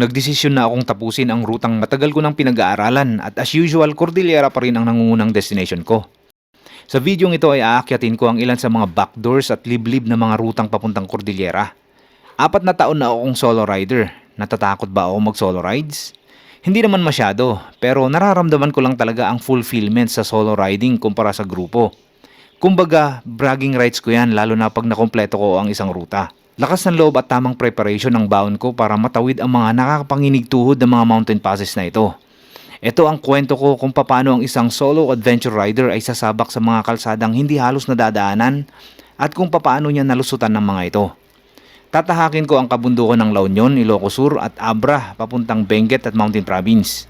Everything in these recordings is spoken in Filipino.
Nagdesisyon na akong tapusin ang rutang matagal ko nang pinag-aaralan at as usual, Cordillera pa rin ang nangungunang destination ko. Sa videong ito ay aakyatin ko ang ilan sa mga backdoors at liblib na mga rutang papuntang Cordillera. 4 na taon na akong solo rider. Natatakot ba ako mag-solo rides? Hindi naman masyado, pero nararamdaman ko lang talaga ang fulfillment sa solo riding kumpara sa grupo. Kumbaga, bragging rights ko yan lalo na pag nakompleto ko ang isang ruta. Lakas ng loob at tamang preparation ng baon ko para matawid ang mga nakakapanginig tuhod ng mga mountain passes na ito. Ito ang kwento ko kung paano ang isang solo adventure rider ay sasabak sa mga kalsadang hindi halos nadadaanan at kung paano niya nalusutan ng mga ito. Tatahakin ko ang kabundukan ng La Union, Ilocos Sur at Abra papuntang Benguet at Mountain Province.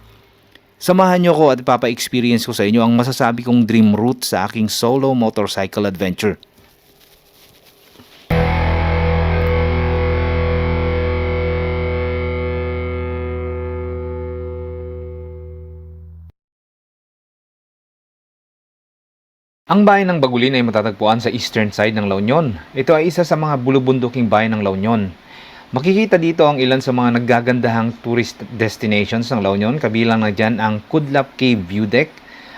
Samahan niyo ko at ipapa-experience ko sa inyo ang masasabi kong dream route sa aking solo motorcycle adventure. Ang bayan ng Bagulin ay matatagpuan sa eastern side ng La Union. Ito ay isa sa mga bulubunduking bayan ng La Union. Makikita dito ang ilan sa mga naggagandahang tourist destinations ng La Union, kabilang na dyan ang Kudlap Cave View Deck,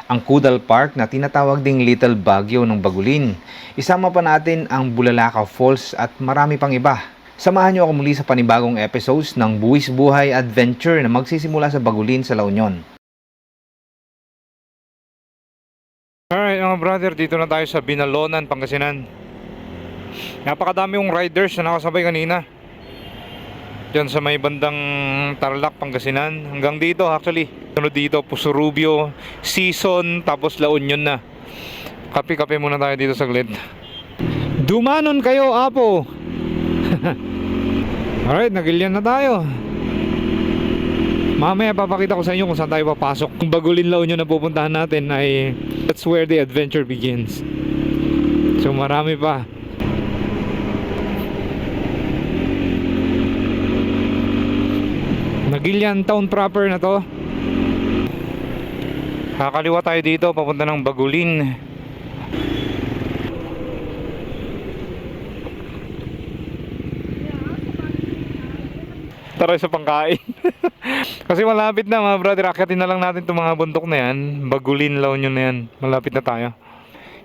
ang Kudal Park na tinatawag ding Little Baguio ng Bagulin. Isama pa natin ang Bulalakaw Falls at marami pang iba. Samahan niyo ako muli sa panibagong episodes ng Buwis Buhay Adventure na magsisimula sa Bagulin sa La Union. Alright mga brother, dito na tayo sa Binalonan, Pangasinan. Napakadami yung riders na nakasabay kanina diyan sa may bandang Tarlac, Pangasinan. Hanggang dito actually. Sunod dito, Pusurubio, Season, tapos La Union na. Kape-kape muna tayo dito saglit. Dumanon kayo, Apo! Alright, nagilian na tayo. Mamaya papakita ko sa inyo kung saan tayo papasok. Kung Bagulin La Union na pupuntahan natin ay that's where the adventure begins. So marami pa. Nagilian town proper na to. Kakaliwa tayo dito papunta ng Bagulin. Tara sa pangkain. Kasi malapit na mga brother, akyatin na lang natin itong mga bundok na yan. Bagulin, La Union na yan. Malapit na tayo.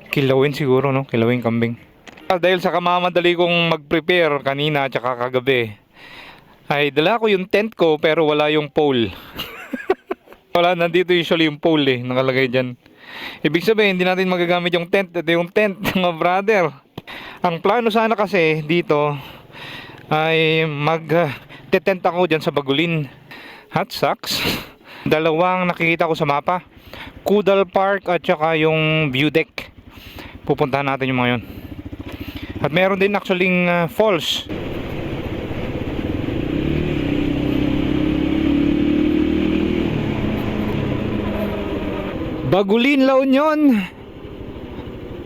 Kilawin siguro, no? Kilawin kambing. Dahil sa kamamadali kong mag-prepare kanina at saka kagabi, ay dala ko yung tent ko pero wala yung pole. Wala, nandito usually yung pole nakalagay dyan. Ibig sabihin, hindi natin magagamit yung tent. Ito yung tent mga brother. Ang plano sana kasi dito ay mag-tent ako dyan sa Bagulin. Hot sucks. Dalawang nakikita ko sa mapa, Kudal Park at saka yung View Deck. Pupuntahan natin yung mga yun. At meron din actually falls. Bagulin, La Union,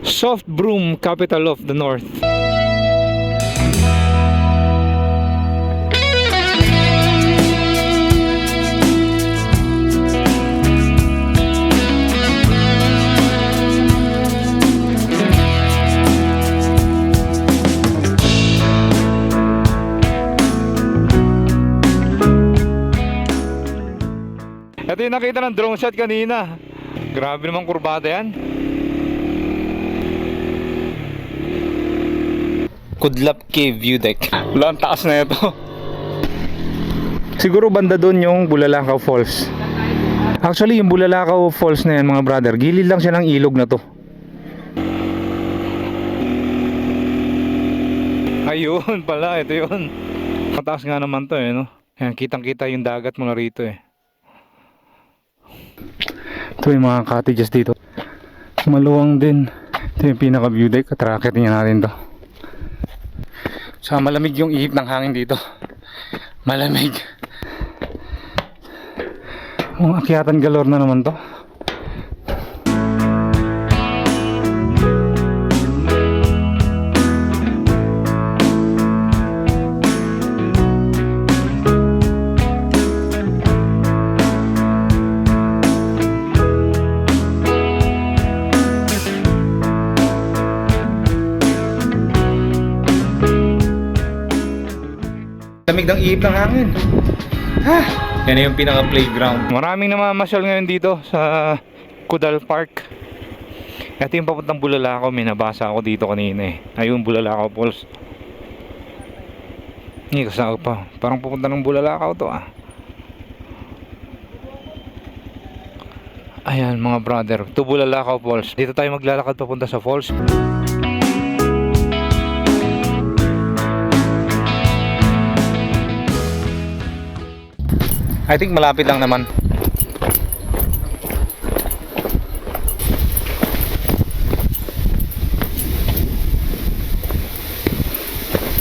soft broom capital of the north. Ito yung nakita ng drone shot kanina. Grabe naman kurbada yan. Kudlap Cave View Deck. Wala, ang taas na ito. Siguro banda doon yung Bulalakaw Falls. Actually yung Bulalakaw Falls na yan mga brother, gilid lang siya ng ilog na to. Ayun pala, ito yun. Mataas nga naman to no. Ayan, kitang kita yung dagat mula rito Ito yung mga cottages dito. Maluwang din. Ito yung pinaka view deck. Atrakit niya natin to. So malamig yung ihip ng hangin dito. Malamig. Akyatan galore na naman to. Lamig ng ihip ng hangin. Yan yung pinaka playground. Maraming namamasyal ngayon dito sa Kudal Park. Ito yung papuntang Bulalakaw. May nabasa ako dito kanina eh. Ayun, Bulalakaw Falls. Hindi kasama pa. Parang pupunta ng Bulalakaw to ah. Ayan mga brother, to Bulalakaw Falls. Dito tayo maglalakad papunta sa falls. I think malapit lang naman.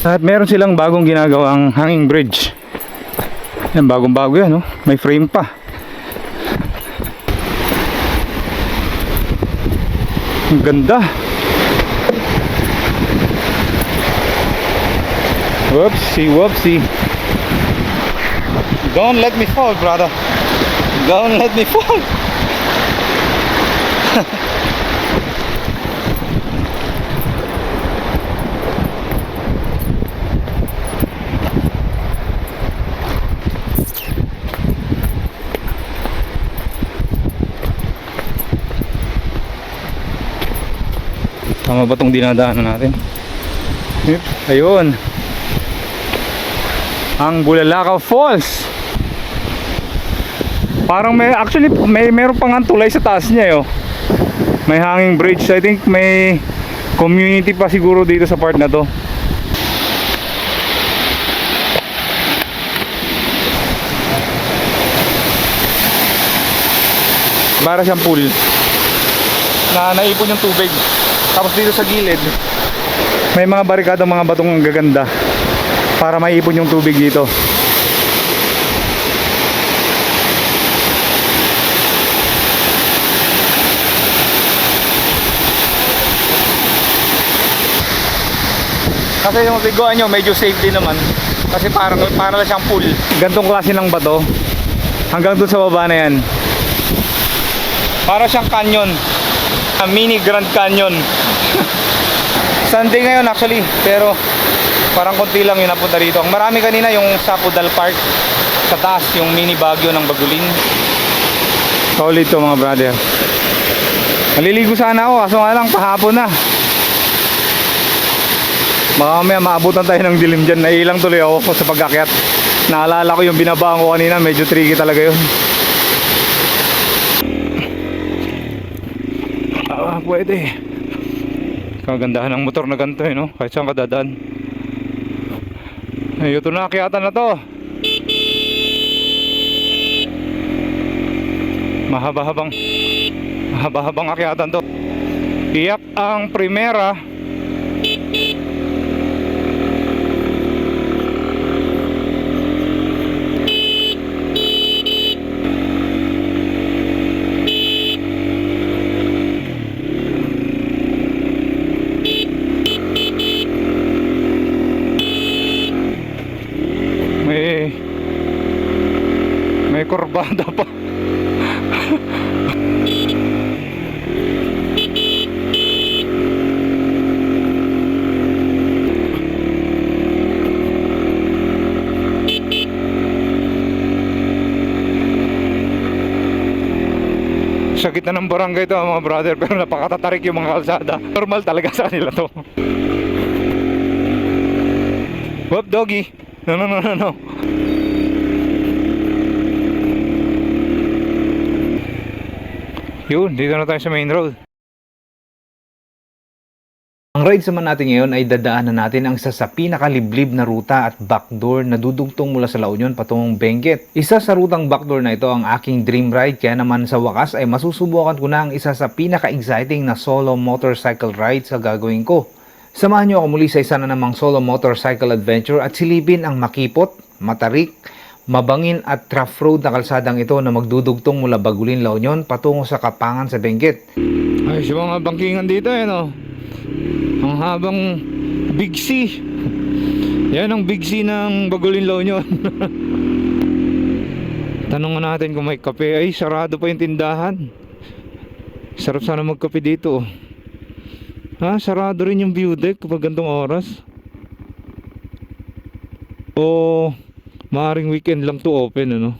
At meron silang bagong ginagawang hanging bridge. Yan, bagong-bago yan, no? May frame pa. Ang ganda. Whoopsie, whoopsie. Don't let me fall, brother. Don't let me fall. Tama ba itong dinadaanan natin? Ayun, ang Bulalakaw Falls. Parang meron pang tulay sa taas niya eh, oh. May hanging bridge. I think may community pa siguro dito sa part na to. Para siyang pool na naipon yung tubig. Tapos dito sa gilid may mga barikadang mga batong gaganda para maipon yung tubig dito. Kasi yung biguan nyo medyo safety naman. Kasi para lang siyang pool. Gantong klase ng bato hanggang dun sa baba na yan. Para siyang canyon, mini Grand Canyon. Sunday ngayon actually, pero parang konti lang yung napunta dito. Ang marami kanina yung sa Kudal Park, sa taas yung mini Baguio ng Bagulin. Solid to mga brother. Maliligo sana ako, kaso nga lang pahapon na. Baka mamaya maabutan tayo ng dilim dyan. Nailang tuloy ako sa pag-akyat. Naalala ko yung binabaan ko kanina, medyo tricky talaga yun. Pwede. Kagandahan ng motor na ganito eh, no? Kahit saan ka dadaan. Ay, ito na, akyatan na to. Mahaba-habang akyatan to. Iyak ang primera. May kurbada pa. Sa gitna ng barangay ito mga brother, pero napakatatarik yung mga kalsada. Normal talaga sa kanila to. Whoop, doggy. No. Yun, dito na tayo sa main road. Ang ride naman natin ngayon ay dadaanan natin ang isa sa pinakaliblib na ruta at backdoor na dudugtong mula sa La Union patungong Benguet. Isa sa rutang backdoor na ito ang aking dream ride, kaya naman sa wakas ay masusubukan ko na ang isa sa pinaka-exciting na solo motorcycle ride sa gagawin ko. Samahan niyo ako muli sa isa na namang solo motorcycle adventure at silipin ang makipot, matarik, mabangin at rough road na kalsadang ito na magdudugtong mula Bagulin, La Union patungo sa Kapangan sa Benguet. Ay, sa mga bangkingan dito eh, no? Ang habang Big C. Yan ang Big C ng Bagulin, La Union. Tanong natin kung may kape. Ay, sarado pa yung tindahan. Sarap sana magkape dito. Ha, sarado rin yung view deck kapag gantong oras. O Maaring weekend lang to open, ano.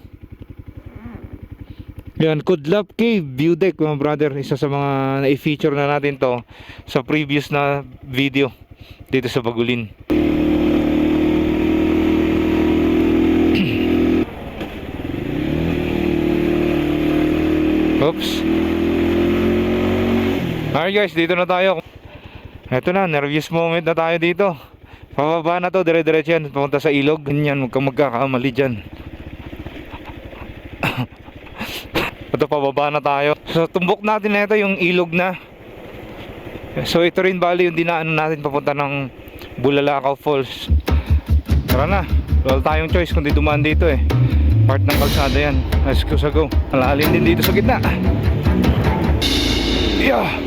Yan, Kudlap Cave View Deck, mga brother. Isa sa mga na-feature na natin to sa previous na video dito sa Bagulin. Oops. Alright guys, dito na tayo. Eto na, nervous moment na tayo dito. Pababa na to, dire-diretso yan, papunta sa ilog. Ganyan, huwag kang magkakamali dyan. Ito, pababa na tayo. So, tumbok natin na ito yung ilog na. So, ito rin bali yung dinaanan natin papunta ng Bulalakaw Falls. Tara na, wala tayong choice kundi dumaan dito eh. Part ng kalsada yan. Let's go. Malalim din dito sa gitna. Yeah.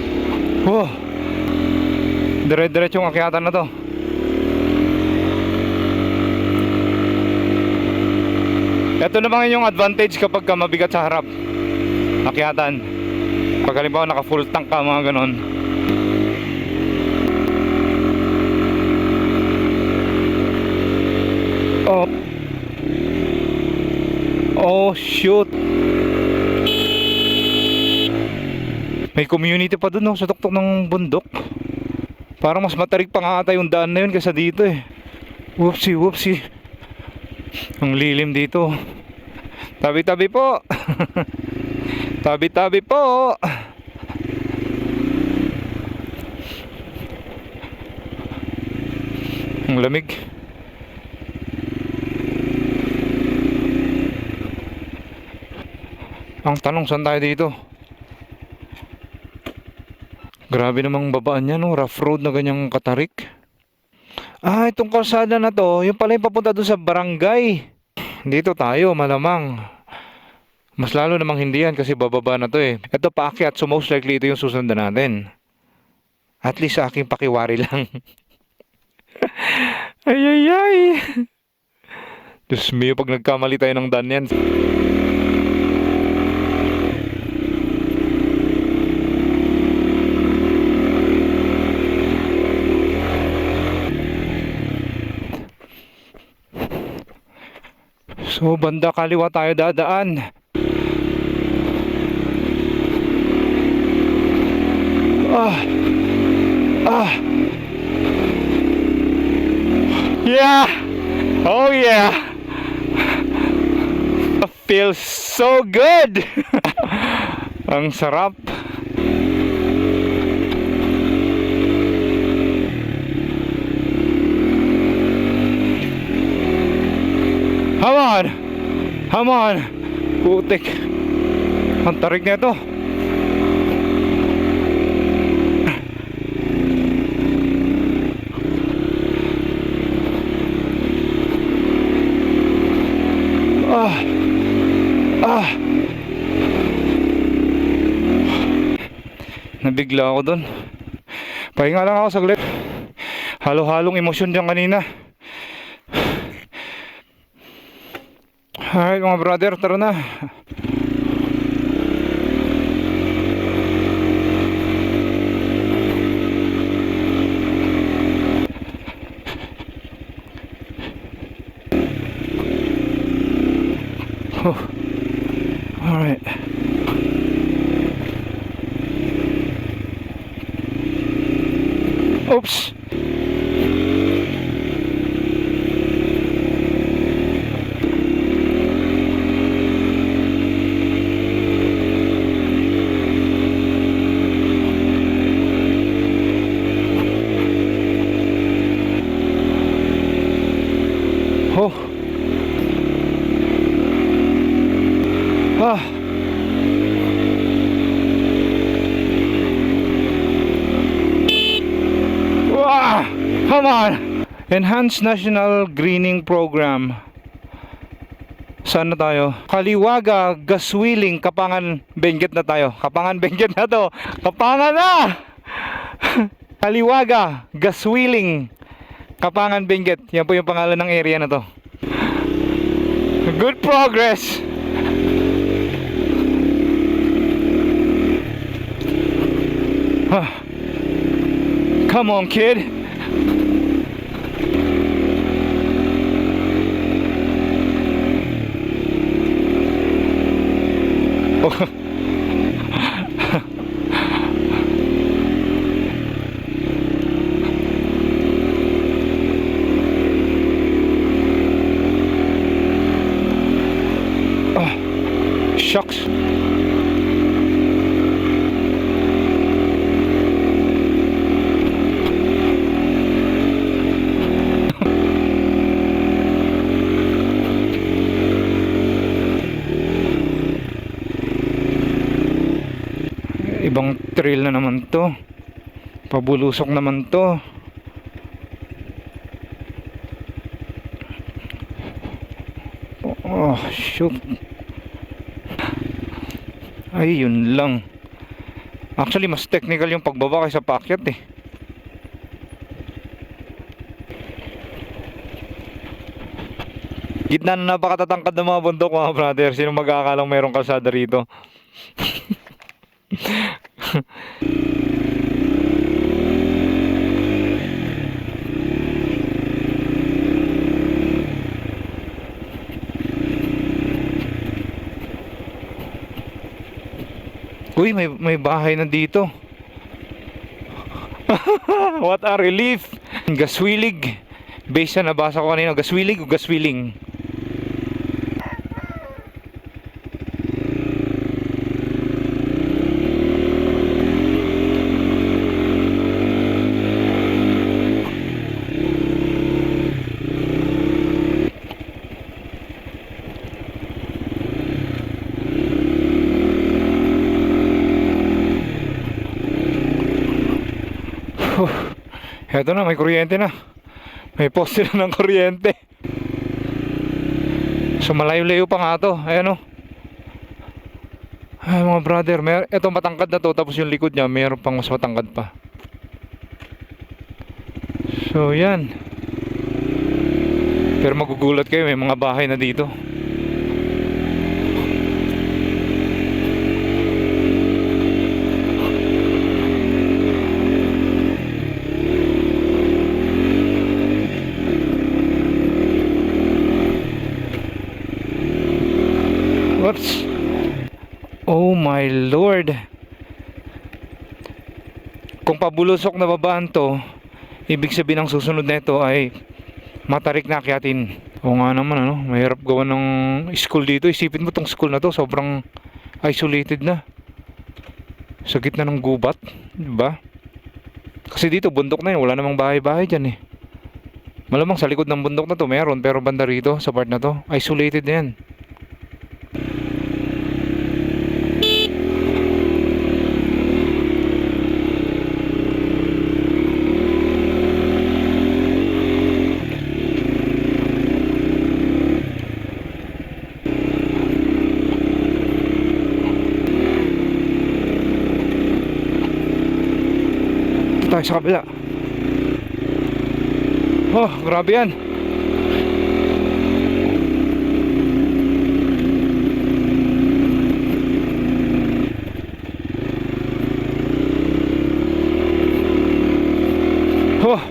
Oh. Dire-diretso yung akyatan na to. Ito naman yung advantage kapag ka mabigat sa harap. Akyatan. Pag halimbawa naka full tank ka, mga ganon. Oh shoot. May community pa dun, no, sa tuktok ng bundok. Parang mas matarik pa nga ata yung daan na yun kaysa dito eh. Whoopsie. Ang lilim dito. Tabi-tabi po. Tabi-tabi po. Ang lamig. Ang tanong, saan tayo dito? Grabe namang babaan niya, no? Rough road na ganyang katarik. Ah, itong kalsada na to, yung pala yung papunta doon sa barangay. Dito tayo, malamang. Mas lalo namang hindi yan kasi bababa na to eh. Ito paakyat, so most likely ito yung susundan natin. At least sa aking pakiwari lang. Ay. Diyos mio, pag nagkamali tayo ng daan yan. So, banda kaliwa tayo dadaan. Yeah! Oh yeah! Feels so good! Ang sarap. Come on! Putik. Ang tarik na ito. Nabigla ako dun. Pahinga lang ako saglit. Halo-halong emosyon dyan kanina. Alright mga brother, tara na. Oh. Alright. Oops. Oh. Wow. Come on. Enhanced National Greening Program. Saan na tayo? Kaliwaga, Gaswiling, Kapangan, Benguet na tayo. Kapangan, Benguet na to. Kapangan na! Kaliwaga, Gaswiling, Kapangan, Benguet. Yan po yung pangalan ng area na to. Good progress. Come on, kid. Shucks. Ibang trail na naman to. Pabulusok naman to. Oh, shoot. Ay, yun lang. Actually, mas technical yung pagbaba kaysa paakyat eh. Gitna na napakatatangkad ng mga bundok, mga brother. Sino mag-aakalang mayroong kalsada rito? Uy, may bahay na dito. What a relief. Gaswilig. Base na nabasa ko kanina. Gaswilig o Gaswiling? Eto na, may kuryente na. May poste na ng kuryente. So malayo-layo pa nga to. Ayan o. Ay mga brother, eto matangkad na to. Tapos yung likod niya, mayroon pang mas matangkad pa. So yan. Pero magugulat kayo, may mga bahay na dito. Whoops. Oh my lord. Kung pabulusok na babaan to, ibig sabihin ang susunod na ito ay matarik na akyatin. O nga naman ano, mahirap gawa ng school dito. Isipin mo tong school na to, sobrang isolated na. Sa gitna ng gubat, diba? Kasi dito bundok na yun, wala namang bahay-bahay dyan eh. Malamang sa likod ng bundok na to meron, pero banda rito sa part na to, isolated na yan. Tayo sa kabila. Oh, grabe yan. Oh.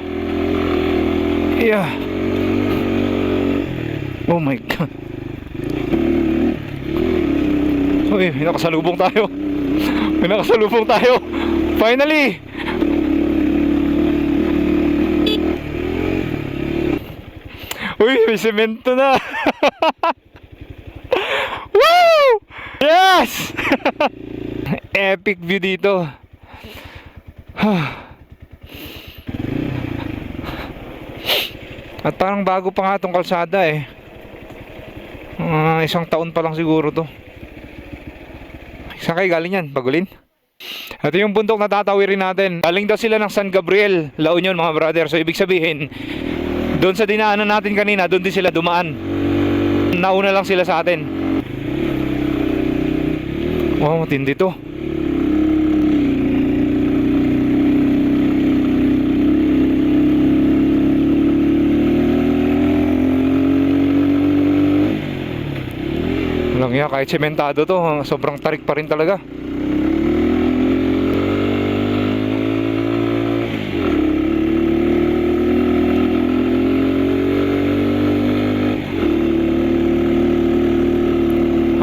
Yeah. Oh my God. Uy, may nakasalubong tayo. May nakasalubong tayo. Finally. Uy, may semento na. Woo! Yes! Epic view dito. At parang bago pa nga itong kalsada eh. Isang taon pa lang siguro to. Saan kayo galing yan? Bagulin? Ito yung bundok na tatawirin natin. Galing daw sila ng San Gabriel, La Union mga brother. So ibig sabihin, doon sa dinaanan natin kanina, doon din sila dumaan. Nauna lang sila sa atin. Wow, matindi to. Walang ya, kahit sementado to, sobrang tarik pa rin talaga.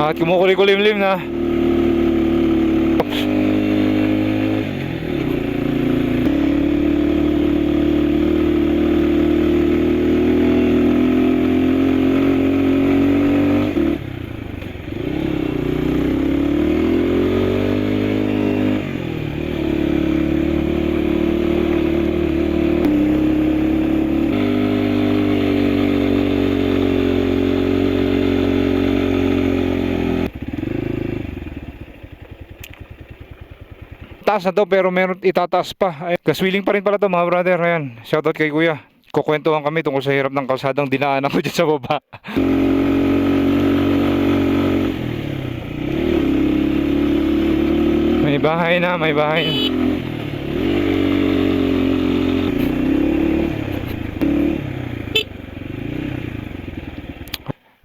At kumukulim-kulimlim na. mataas na to pero meron itataas pa. Ay, gaswiling pa rin pala to mga brother. Ayan, shoutout kay kuya. Kukwentuhan kami tungkol sa hirap ng kalsadang dinaanan ko dyan sa baba. May bahay na, may bahay na.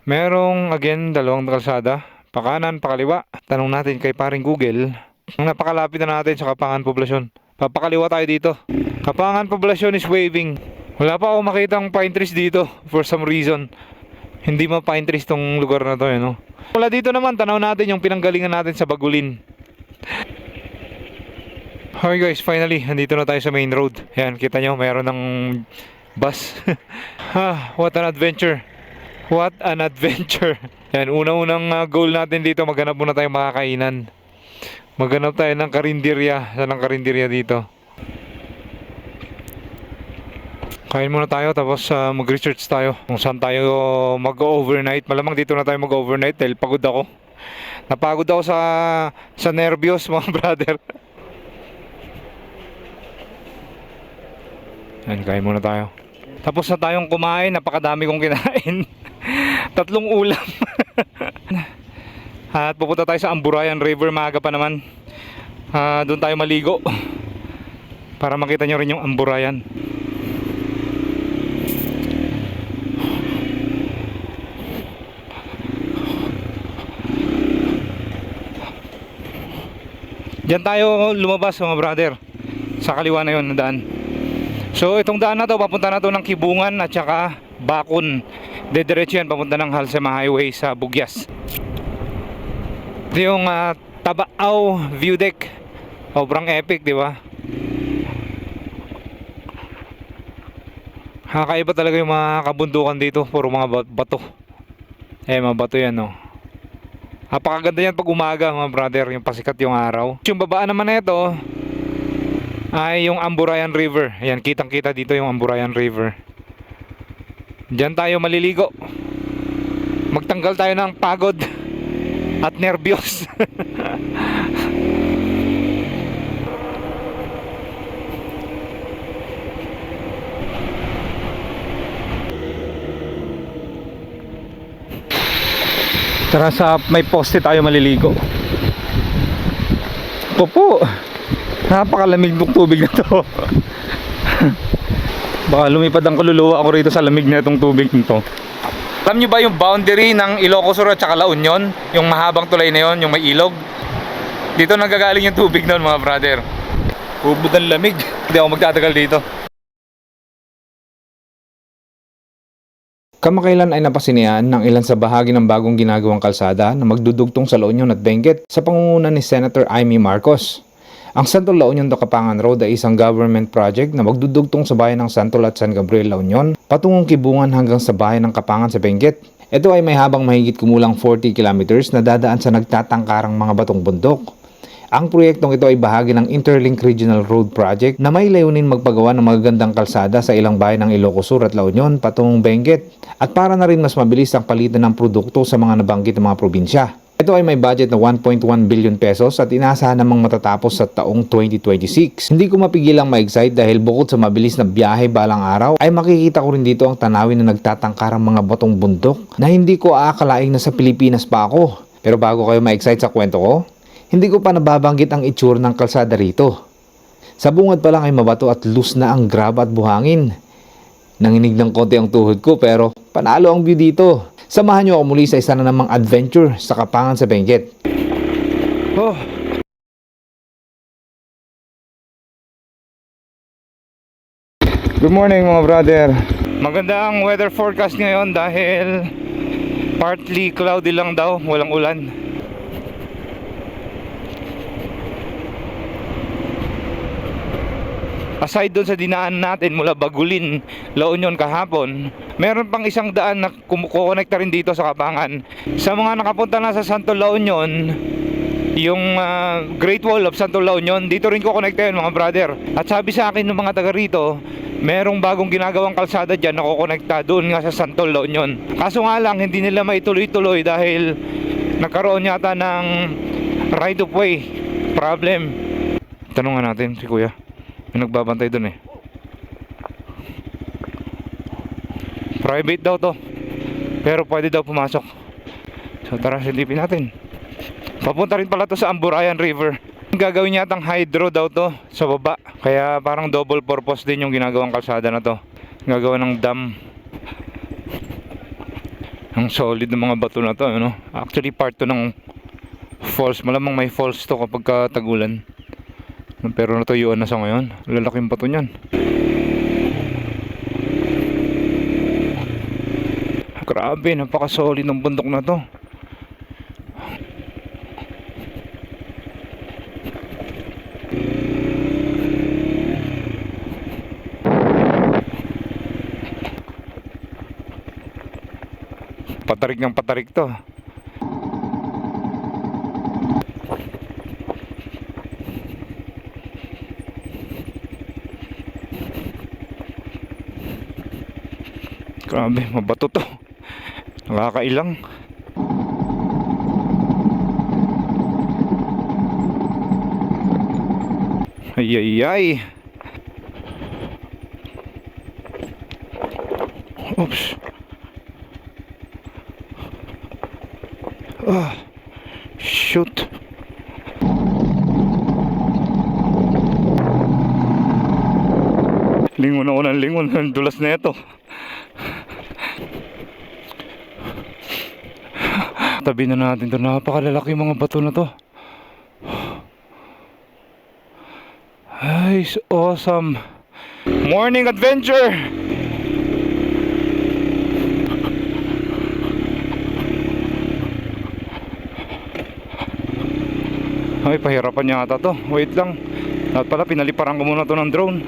Merong again dalawang kalsada, pakanan, pakaliwa. Tanong natin kay paring Google. Ang napakalapit na natin sa Kapangan Poblasyon. Papakaliwa tayo dito. Kapangan Poblasyon is waving. Wala pa ako makitang pine trees dito for some reason. Hindi ma pine trees tong lugar na to, no? Wala dito naman, tanaw natin yung pinanggalingan natin sa Bagulin. Okay guys, finally, nandito na tayo sa main road. Ayan, kita nyo, mayroon ng bus. What an adventure. What an adventure. Yan, unang goal natin dito, maghanap muna tayong makakainan. Maghanap tayo ng karinderya. Saan ang karinderya dito? Kain muna tayo, tapos mag-research tayo kung saan tayo mag-overnight. Malamang dito na tayo mag-overnight dahil pagod ako. Napagod ako sa nervyos mga brother. Yan, kain muna tayo. Tapos na tayong kumain, napakadami kong kinain. 3 ulam. At pupunta tayo sa Amburayan River, maaga pa naman. Doon tayo maligo para makita nyo rin yung Amburayan. Diyan tayo lumabas mga brother. Sa kaliwa na yun na daan. So itong daan na to, papunta na to ng Kibungan at saka Bakun. Dediretso yan, papunta ng Halsema Highway sa Bugyas. Ito yung Tabaaw View Deck. Sobrang epic, di ba? Kakaiba talaga yung mga kabundukan dito. Puro mga bato. Mga bato yan, no. Napakaganda yan pag umaga mga brother, yung pasikat yung araw. Yung babaan naman na ito ay yung Amburayan River. Ayan, kitang kita dito yung Amburayan River. Diyan tayo maliligo. Magtanggal tayo ng pagod at nervyos. Tara, sa may poste tayo maliligo. Opo, napakalamig ng tubig na to. Baka lumipad ang kaluluwa ako rito sa lamig na itong tubig nito. Alam nyo ba yung boundary ng Ilocos Sur at saka La Union? Yung mahabang tulay na yon, yung may ilog. Dito nanggagaling yung tubig noon mga brother. Hubod ng lamig. Hindi ako magtatagal dito. Kamakailan ay napasinihan ng ilan sa bahagi ng bagong ginagawang kalsada na magdudugtong sa La Union at Benguet sa pangunguna ni Senator Amy Marcos. Ang Santol La Union to Kapangan Road ay isang government project na magdudugtong sa bayan ng Santol at San Gabriel, La Union, patungong Kibungan hanggang sa bayan ng Kapangan sa Benguet. Ito ay may habang mahigit kumulang 40 kilometers na dadaan sa nagtatangkarang mga batong bundok. Ang proyektong ito ay bahagi ng Interlink Regional Road Project na may layunin magpagawa ng magagandang kalsada sa ilang bayan ng Ilocos Sur at La Union patungong Benguet at para na rin mas mabilis ang palitan ng produkto sa mga nabanggit na mga probinsya. Ito ay may budget na 1.1 billion pesos at inaasahan namang matatapos sa taong 2026. Hindi ko mapigilang ma-excite dahil bukod sa mabilis na biyahe balang araw, ay makikita ko rin dito ang tanawin na nagtatangkarang mga batong bundok na hindi ko aakalaing nasa Pilipinas pa ako. Pero bago kayo ma-excite sa kwento ko, hindi ko pa nababanggit ang itsura ng kalsada rito. Sa bungad pa lang ay mabato at loose na ang graba at buhangin. Nanginig ng konti ang tuhod ko pero panalo ang view dito. Samahan niyo ako muli sa isa na namang adventure sa Kapangan sa Benguet. Oh. Good morning mga brother. Maganda ang weather forecast ngayon dahil partly cloudy lang daw, walang ulan. Aside doon sa dinaan natin mula Bagulin, La Union kahapon, meron pang isang daan na kumukonekta rin dito sa Kapangan. Sa mga nakapunta na sa Santol La Union, yung Great Wall of Santol La Union, dito rin kukonekta yun mga brother. At sabi sa akin ng mga taga rito, merong bagong ginagawang kalsada dyan na kukonekta doon nga sa Santol La Union. Kaso nga lang, hindi nila maituloy-tuloy dahil nagkaroon yata ng right of way problem. Tanungan natin si kuya. May nagbabantay dun eh. Private daw to. Pero pwede daw pumasok. So tara, silipin natin. Papunta rin pala to sa Amburayan River. Gagawin yatang hydro daw to sa baba. Kaya parang double purpose din yung ginagawang kalsada na to. Gagawa ng dam. Ang solid ng mga bato na to, ano? Actually part to ng falls. Malamang may falls to kapag tagulan. Pero natuyuan na sa ngayon. Lalaking bato niyan. Grabe, napaka-solid ng bundok na to. Patarik ng patarik to. Grabe, mabato to. Nakakailang. Ay ay ay. Oops. Ah, shoot. Lingon ako ng lingon. Ang dulas na ito. Tabi na natin ito. Napakalalaki yung mga bato na to. Ay, awesome. Morning adventure. Ay, pahirapan niya ata to. Wait lang. Dapat pala pinaliparan ko muna to ng drone.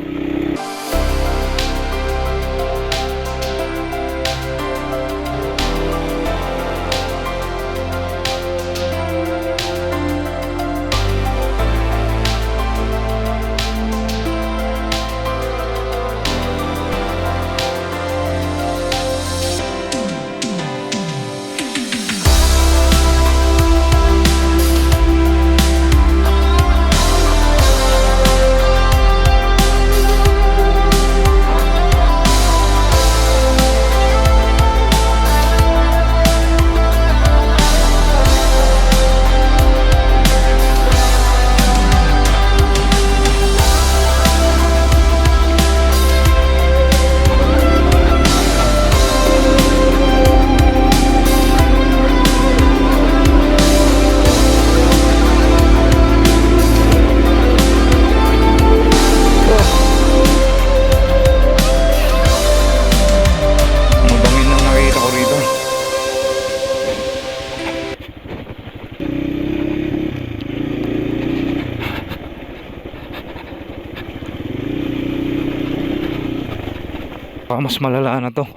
Mas malala na to.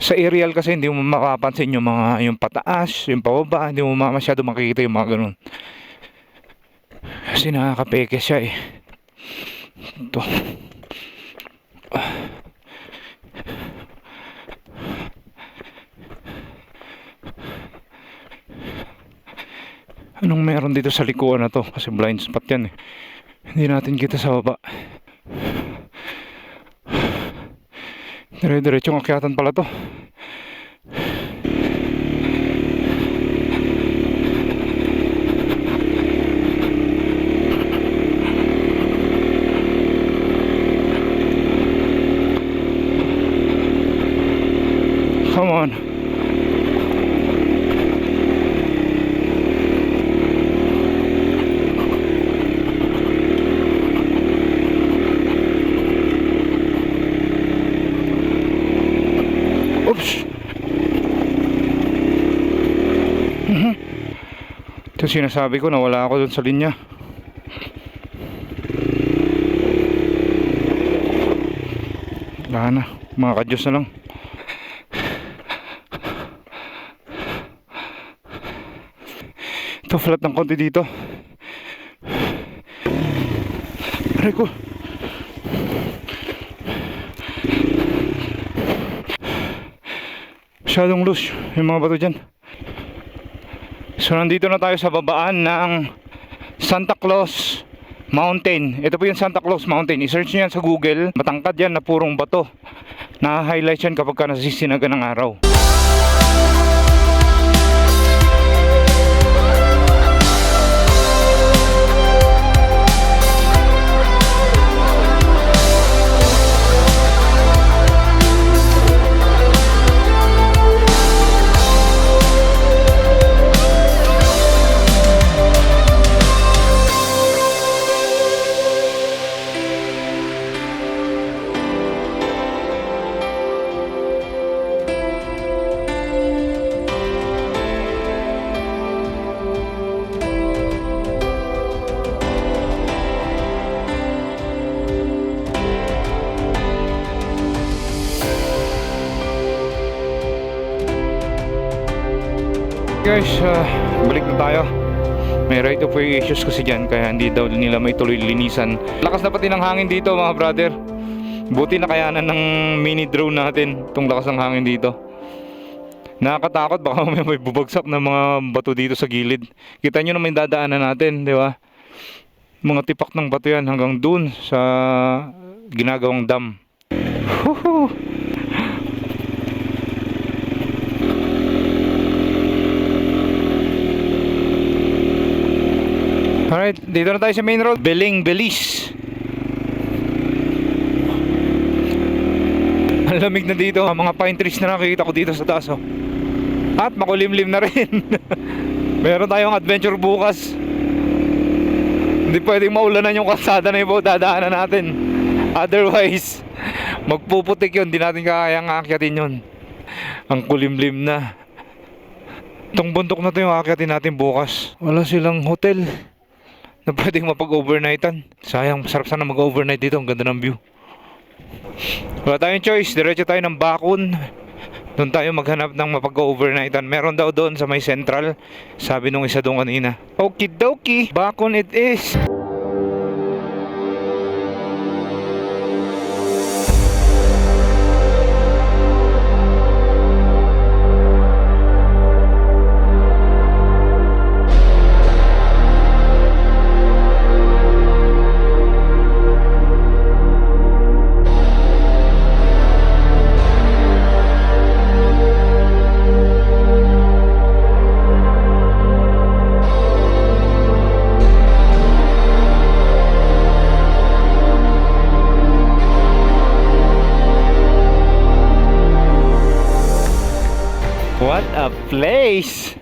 Sa aerial kasi hindi mo makapansin yung mga yung pataas, yung pababa, hindi mo masyado makikita yung mga ganun. Kasi nakakapeke siya eh. Ito. Anong meron dito sa likuan na to? Kasi blind spot yan eh. Hindi natin kita sa baba. Dire-diretsong akyatan pala to. Come on. Oops. Ito sinasabi ko, nawala ako dun sa linya. Wala na, mga kadyos na lang. Ito flat ng konti dito. Aray ko. Masyadong loose yung mga bato dyan. So nandito na tayo sa babaan ng Santa Claus mountain. Ito po yung Santa Claus Mountain. I-search nyo yan sa Google. Matangkad yan na purong bato. Na-highlight yan kapag ka nasisinaga ng araw. Guys, balik na tayo. May right of way issues kasi dyan, kaya hindi daw nila may tuloy linisan. Lakas na pati ng hangin dito mga brother. Buti na kayanan ng mini drone natin itong lakas ng hangin dito. Nakakatakot, baka may bubagsak na mga bato dito sa gilid. Kita nyo naman yung dadaanan natin, di ba? Mga tipak ng bato yan hanggang dun sa ginagawang dam. Woohoo! Alright, dito na tayo sa main road, Beling, Belize. Ang lamig na dito, mga pine trees na nakikita ko dito sa taas, oh. At makulimlim na rin. Meron tayong adventure bukas. Hindi pwedeng maulanan yung kalsada na yung dadaanan natin. Otherwise, magpuputik yun, hindi natin kayang aakyatin yun. Ang kulimlim na. Itong bundok na to yung aakyatin natin bukas. Wala silang hotel na pwedeng mapag-overnightan. Sayang, masarap sana mag-overnight dito. Ang ganda ng view. Wala tayong choice. Diretso tayo ng Bakun. Doon tayo maghanap ng mapag-overnightan. Meron daw doon sa may central. Sabi nung isa doon kanina. Okidoki, Bakun it is. What a place!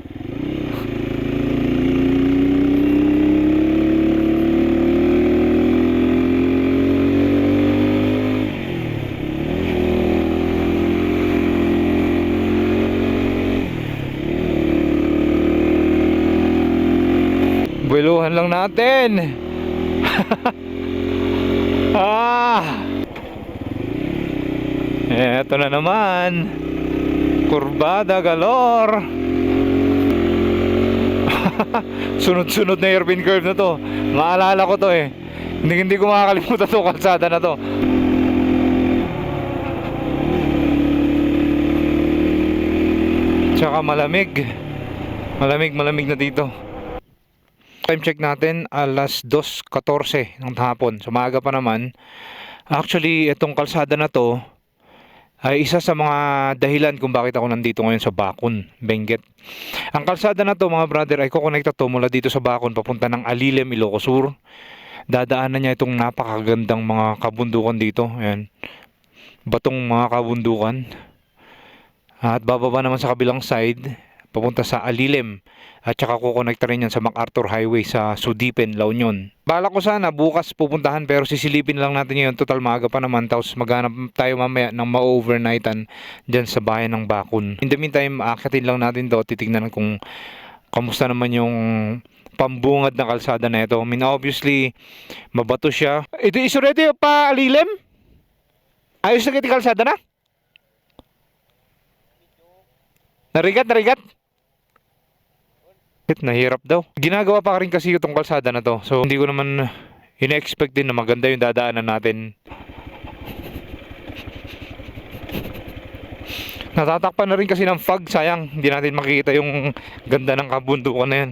Builuhan lang natin. Eto na naman. Kurbada galore. Sunod-sunod na hairpin curve na to. Maalala ko to eh. Hindi ko makakalimutan to kalsada na to. Tsaka malamig. Malamig na dito. Time check natin, alas 2:14 ng hapon. So maaga pa naman. Actually, itong kalsada na to ay isa sa mga dahilan kung bakit ako nandito ngayon sa Bakun, Benguet. Ang kalsada na to mga brother ay kukonekta to mula dito sa Bakun papunta ng Alilem, Ilocos Sur. Dadaanan niya itong napakagandang mga kabundukan dito. Ayan. Batong mga kabundukan. At bababa naman sa kabilang side papunta sa Alilem. At saka kukonekta rin yan sa MacArthur Highway sa Sudipen, La Union. Bala ko sana bukas pupuntahan pero sisilipin lang natin ngayon. Total maaga pa naman. Tapos maghanap tayo mamaya ng ma-overnightan dyan sa bayan ng Bakun. In the meantime, aakyatin lang natin to. Titignan kung kamusta naman yung pambungad na kalsada na ito. I mean, obviously, mabato siya. Ito isurete pa Alilem? Ayos na kiti kalsada na? Narigat? Nahirap daw. Ginagawa pa rin kasi itong kalsada na to. So hindi ko naman ina-expect din na maganda yung dadaanan natin. Natatakpan na rin kasi ng fog. Sayang, hindi natin makikita yung ganda ng kabundukan na yan.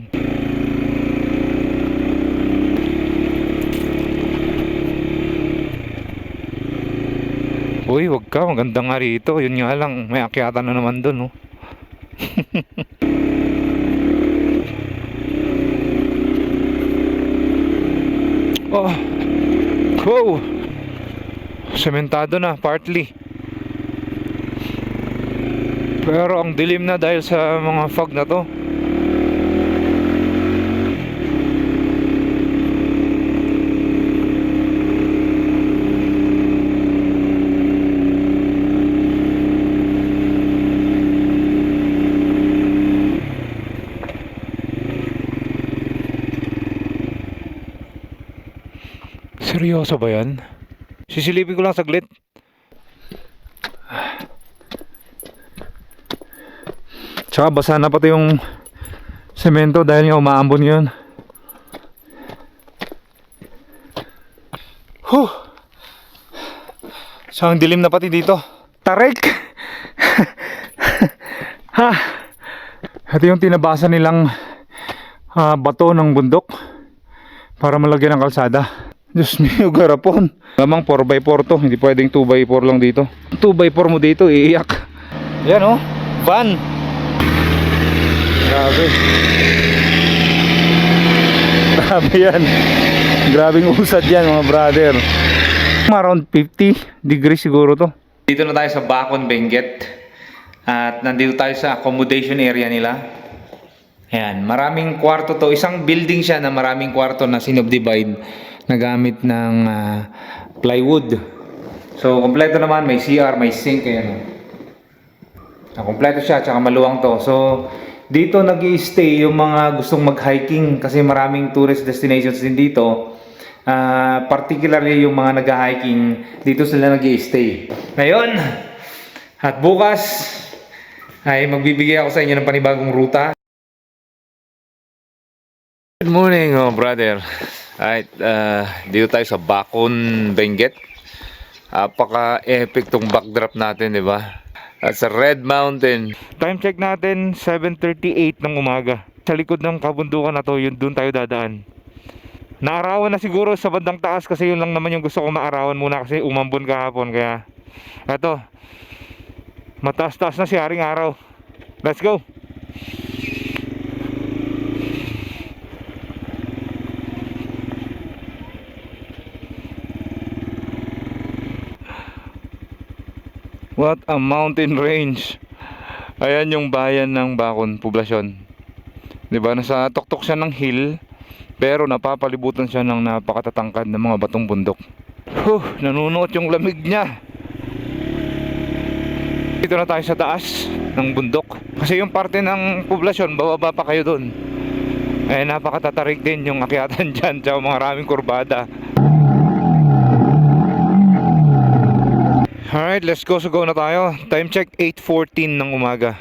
Uy, wag ka, maganda nga rito. Yun nga lang, may akyatan na naman dun, oh. Oh, wow, sementado na partly, pero ang dilim na dahil sa mga fog na to. Seryoso ba yan? Sisilipin ko lang saglit. Tsaka basa na pati yung semento dahil nga umaambon yun. Huh. So ang dilim na pati dito. Tarik! Ha! Ito yung tinabasa nilang bato ng bundok para malagyan ng kalsada. Diyos mio, garapon. Lamang 4x4 to, hindi pwedeng 2x4 lang dito. 2x4 mo dito, iiyak. Yan oh, van. Grabe. Grabe yan. Grabing usad yan mga brother. Around 50 degrees siguro to. Dito na tayo sa Bacon, Benguet. At nandito tayo sa accommodation area nila. Ayan, maraming kwarto to. Isang building siya na maraming kwarto na sinubdivide na gamit ng plywood. So, kompleto naman. May CR, may sink. Ayan. Kompleto siya, tsaka maluwang to. So, dito nag-i-stay yung mga gustong mag-hiking kasi maraming tourist destinations din dito. Particularly yung mga nag-hiking, dito sila nag-i-stay. Ngayon, at bukas, ay magbibigay ako sa inyo ng panibagong ruta. Good morning, brother. Alright, dito tayo sa Bacon, Benguet. Apaka-epic tong backdrop natin, di ba? At sa Red Mountain. Time check natin, 7:38 ng umaga. Sa likod ng kabundukan na to, yun doon tayo dadaan. Naarawan na siguro sa bandang taas kasi yun lang naman yung gusto ko maarawan muna kasi umambon kahapon. Kaya, eto, mataas-taas na si Haring Araw. Let's go! What a mountain range. Ayan yung bayan ng Bacon, poblasyon. 'Di ba? Nasa tuktok siya ng hill, pero napapalibutan siya ng napakatatangkad ng mga batong bundok. Nanunuot yung lamig niya. Dito na tayo sa taas ng bundok. Kasi yung parte ng poblasyon, bababa pa kayo doon. Eh, napakatatarik din yung akyatan dyan, tsaka maraming kurbada. Alright, let's go. So go na tayo. Time check 8:14 ng umaga.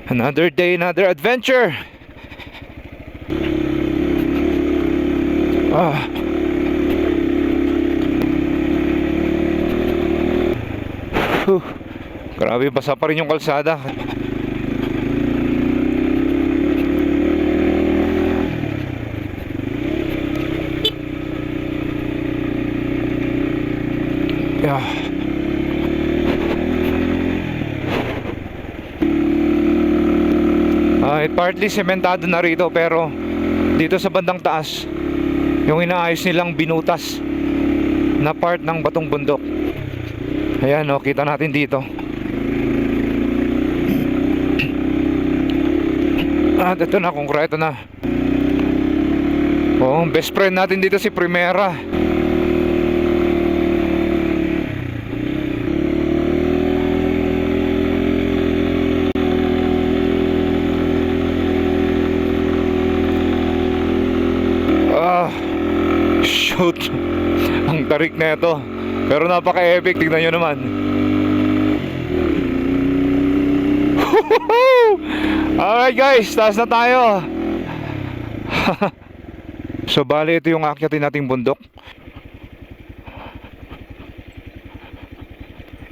Another day, another adventure. Grabe, basa pa rin yung kalsada. Partly sementado na rito, pero dito sa bandang taas yung inaayos nilang binutas na part ng batong bundok. Ayan o, kita natin dito. At ito na, konkreto na. Oh, best friend natin dito si Primera. Shoot, ang tarik na ito, pero napaka-epic. Tignan nyo naman. Alright guys, taas na tayo. So bali, ito yung akyatin nating bundok.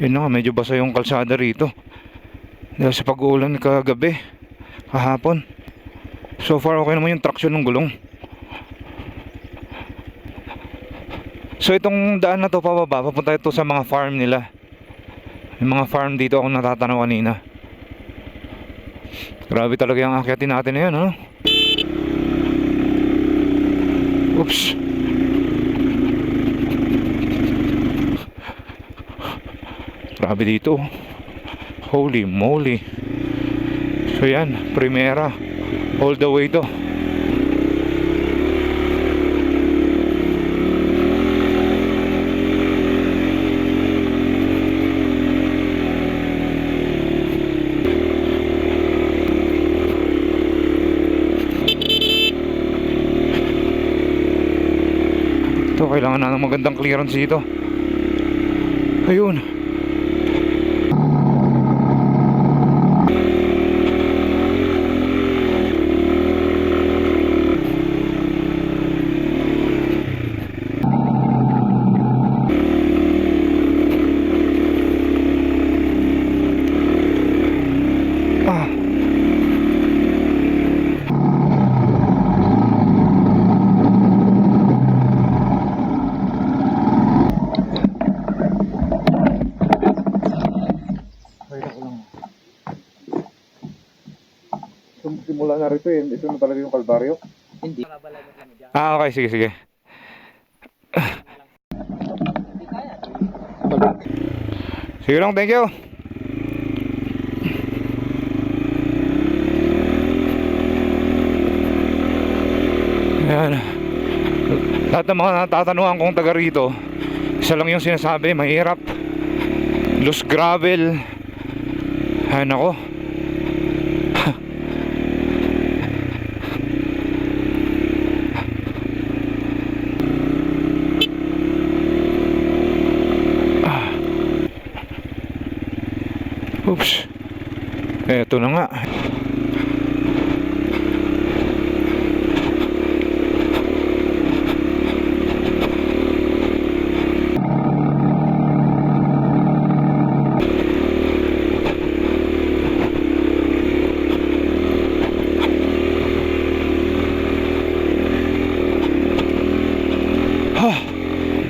Yun na nga, medyo basa yung kalsada rito dahil sa pag-uulan kagabi, kahapon. So far okay naman yung traction ng gulong. So itong daan na to pababa, papunta ito sa mga farm nila. Yung mga farm dito ako natatanaw kanina. Grabe talaga yung akyatin natin na yun, no? Oops. Grabe dito. Holy moly. So yan, Primera. All the way to. Ito, kailangan na ng magandang clearance dito. Ayun. Ah. Simula na rito eh. Ito na talaga yung Kalbaryo. Hindi. Ah, okay. Sige, sige. Sige lang, thank you. Ayan. Lahat ng mga natatanungan kong taga rito, isa lang yung sinasabi, mahirap. Loose gravel. Ay, nako. Oops. Eto na nga.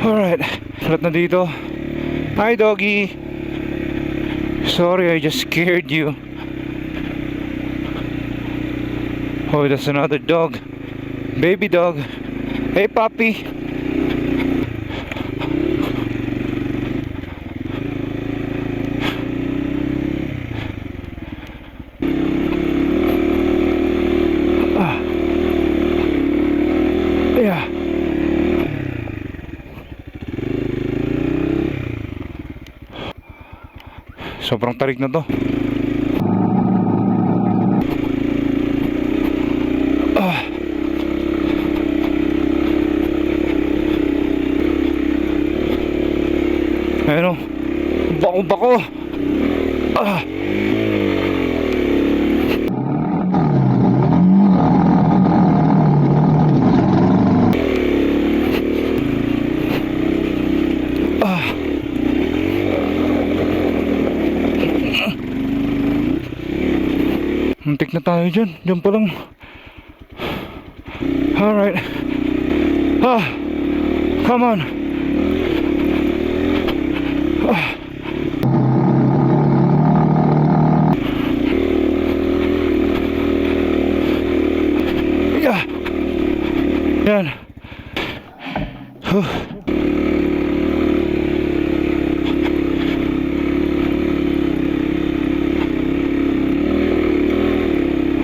Alright. Salat na dito. Hi, doggy. Sorry, I just scared you. Oh, that's another dog. Baby dog. Hey, puppy. Ah. Yeah. Sobrang tarik na to. Ah. Ayun o. Bako-bako. Ah. Muntik na tayo dyan. Dyan pa lang. Alright. Ah. Come on. Ah. Yeah. Yan. Huh.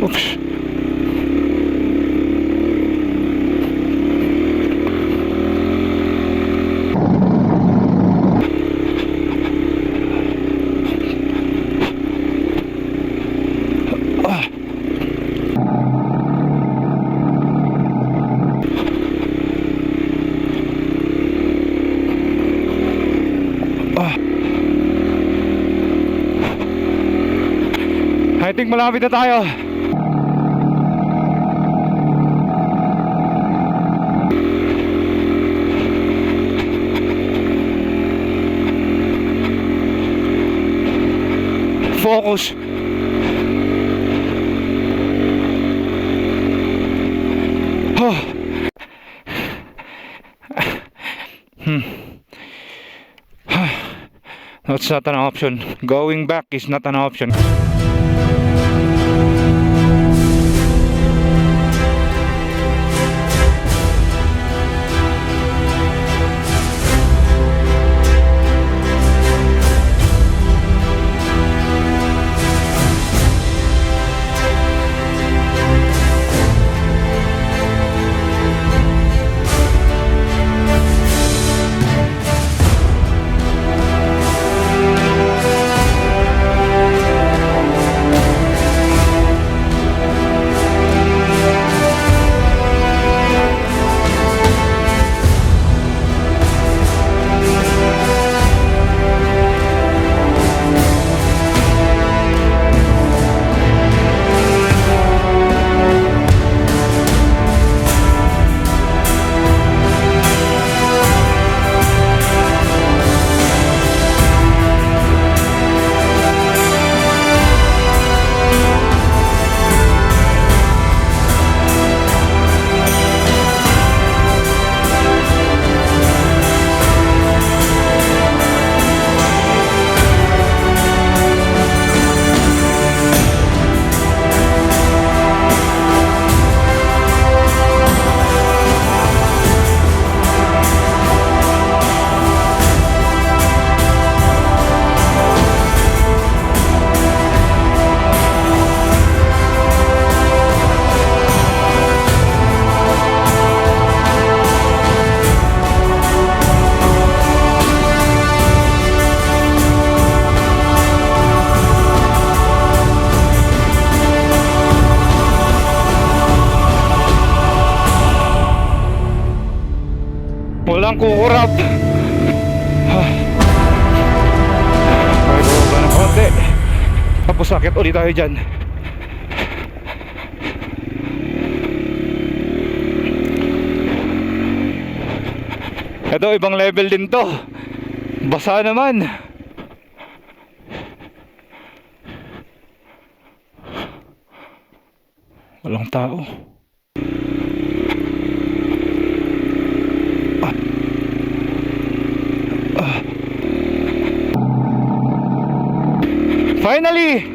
Oops. Ah. Ah. I think malapit na tayo. Focus. Oh. That's not an option. Going back is not an option. Walang kukurap. Ay, baba ng konti. Tapos sakit ulit tayo dyan. Ito, ibang level din to. Basa naman. Walang tao. Finally!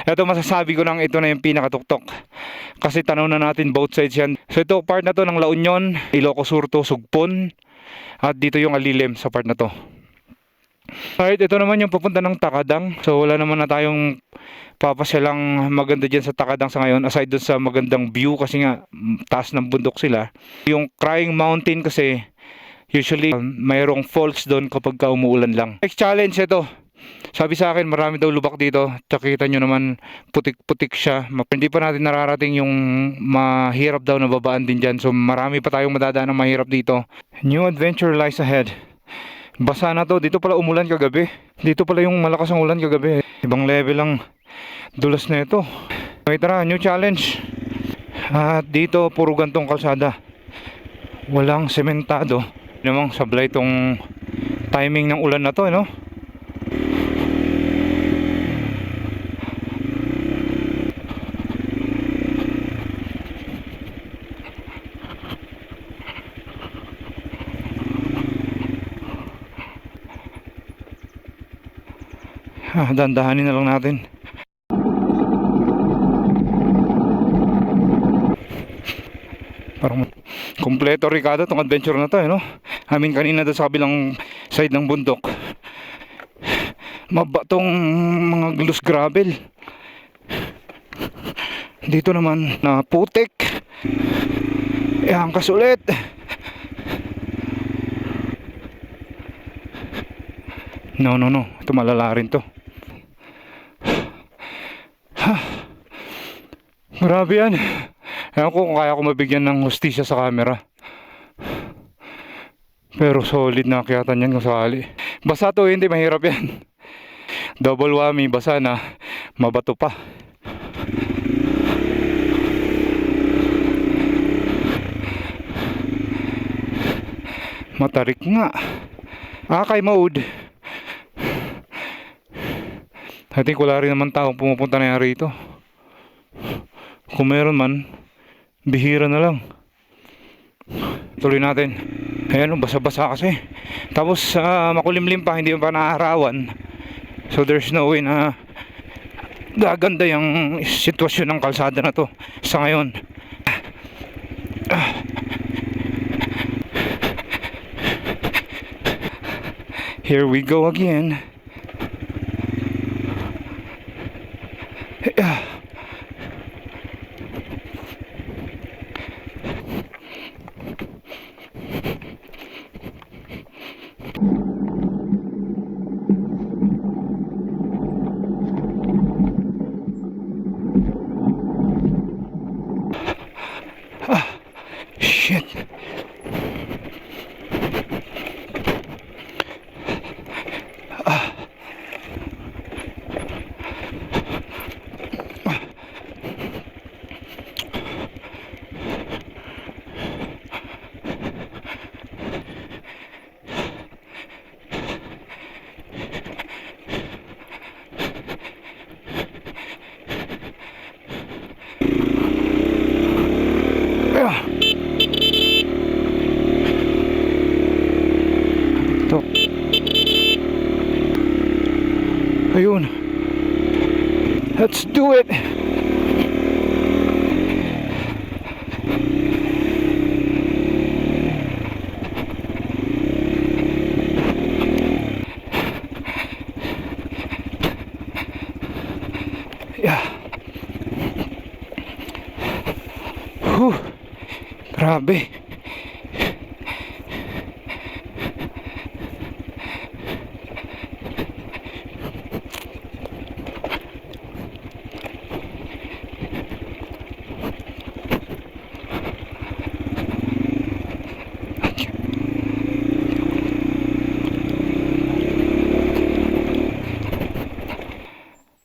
Ito, masasabi ko lang, ito na yung pinakatuktok. Kasi tanaw na natin both sides yan. So ito, part na to ng La Union, Ilocos Sur to, Sugpon. At dito yung Alilim sa part na to. Alright, ito naman yung papunta ng Takadang. So wala naman na tayong papasyalang maganda dyan sa Takadang sa ngayon, aside dun sa magandang view kasi nga taas ng bundok sila. Yung Crying Mountain kasi usually mayroong falls doon kapag umuulan lang. Next challenge ito. Sabi sa akin marami daw lubak dito. Kita nyo naman putik-putik siya. Hindi pa natin nararating yung mahirap daw na babaan din dyan. So marami pa tayong madadaan ng mahirap dito. New adventure lies ahead. Basa na to. Dito pala umulan kagabi. Dito pala yung malakas ang ulan kagabi. Ibang level lang dulas na ito. Okay, tara, new challenge. At dito puro gantong kalsada. Walang sementado. Namang sablay tong timing ng ulan na to, no? Dandahanin na lang natin. Parang kompleto Ricardo tong adventure na to, no? I mean, kanina doon sa kabilang side ng bundok, maba tong mga loose gravel. Dito naman na putik. Angkas ulit. No. Ito malala rin to. Grabe yan. Ewan ko kung kaya ko mabigyan ng hustisya sa camera. Pero solid na akyatan yan kung sakali. Basa to, hindi mahirap yan. Double whammy, basa na, mabato pa. Matarik nga. Akay mode. I think wala rin naman taong pumupunta na yan rito. Kung meron man, bihira na lang. Tuloy natin. Ayan, basa-basa kasi. Tapos makulimlim pa, hindi pa naaarawan. So there's no way na gaganda yung sitwasyon ng kalsada na to sa ngayon. Here we go again. Shit. Ayun. Let's do it. Yeah. Whew. Grabe.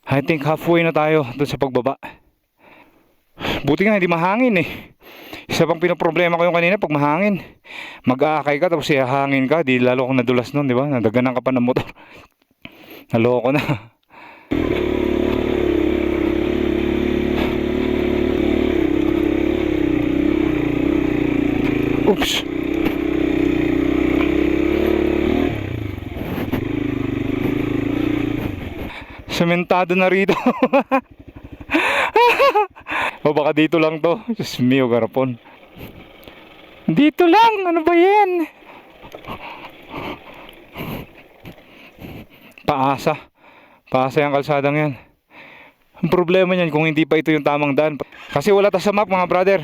I think halfway na tayo doon sa pagbaba. Buti nga hindi mahangin eh. Isa pang pinoproblema ko yung kanina pag mahangin. Mag-aakay ka tapos ihahangin ka, di lalo kang nadulas nun, di ba? Nadaganan ka pa ng motor. Naloko na. Oops. Sementado na rito. O baka dito lang to. Diyos mio, garapon. Dito lang, ano ba yan? Paasa yung kalsadang yan. Ang problema niyan kung hindi pa ito yung tamang daan. Kasi wala ta sa map, mga brother.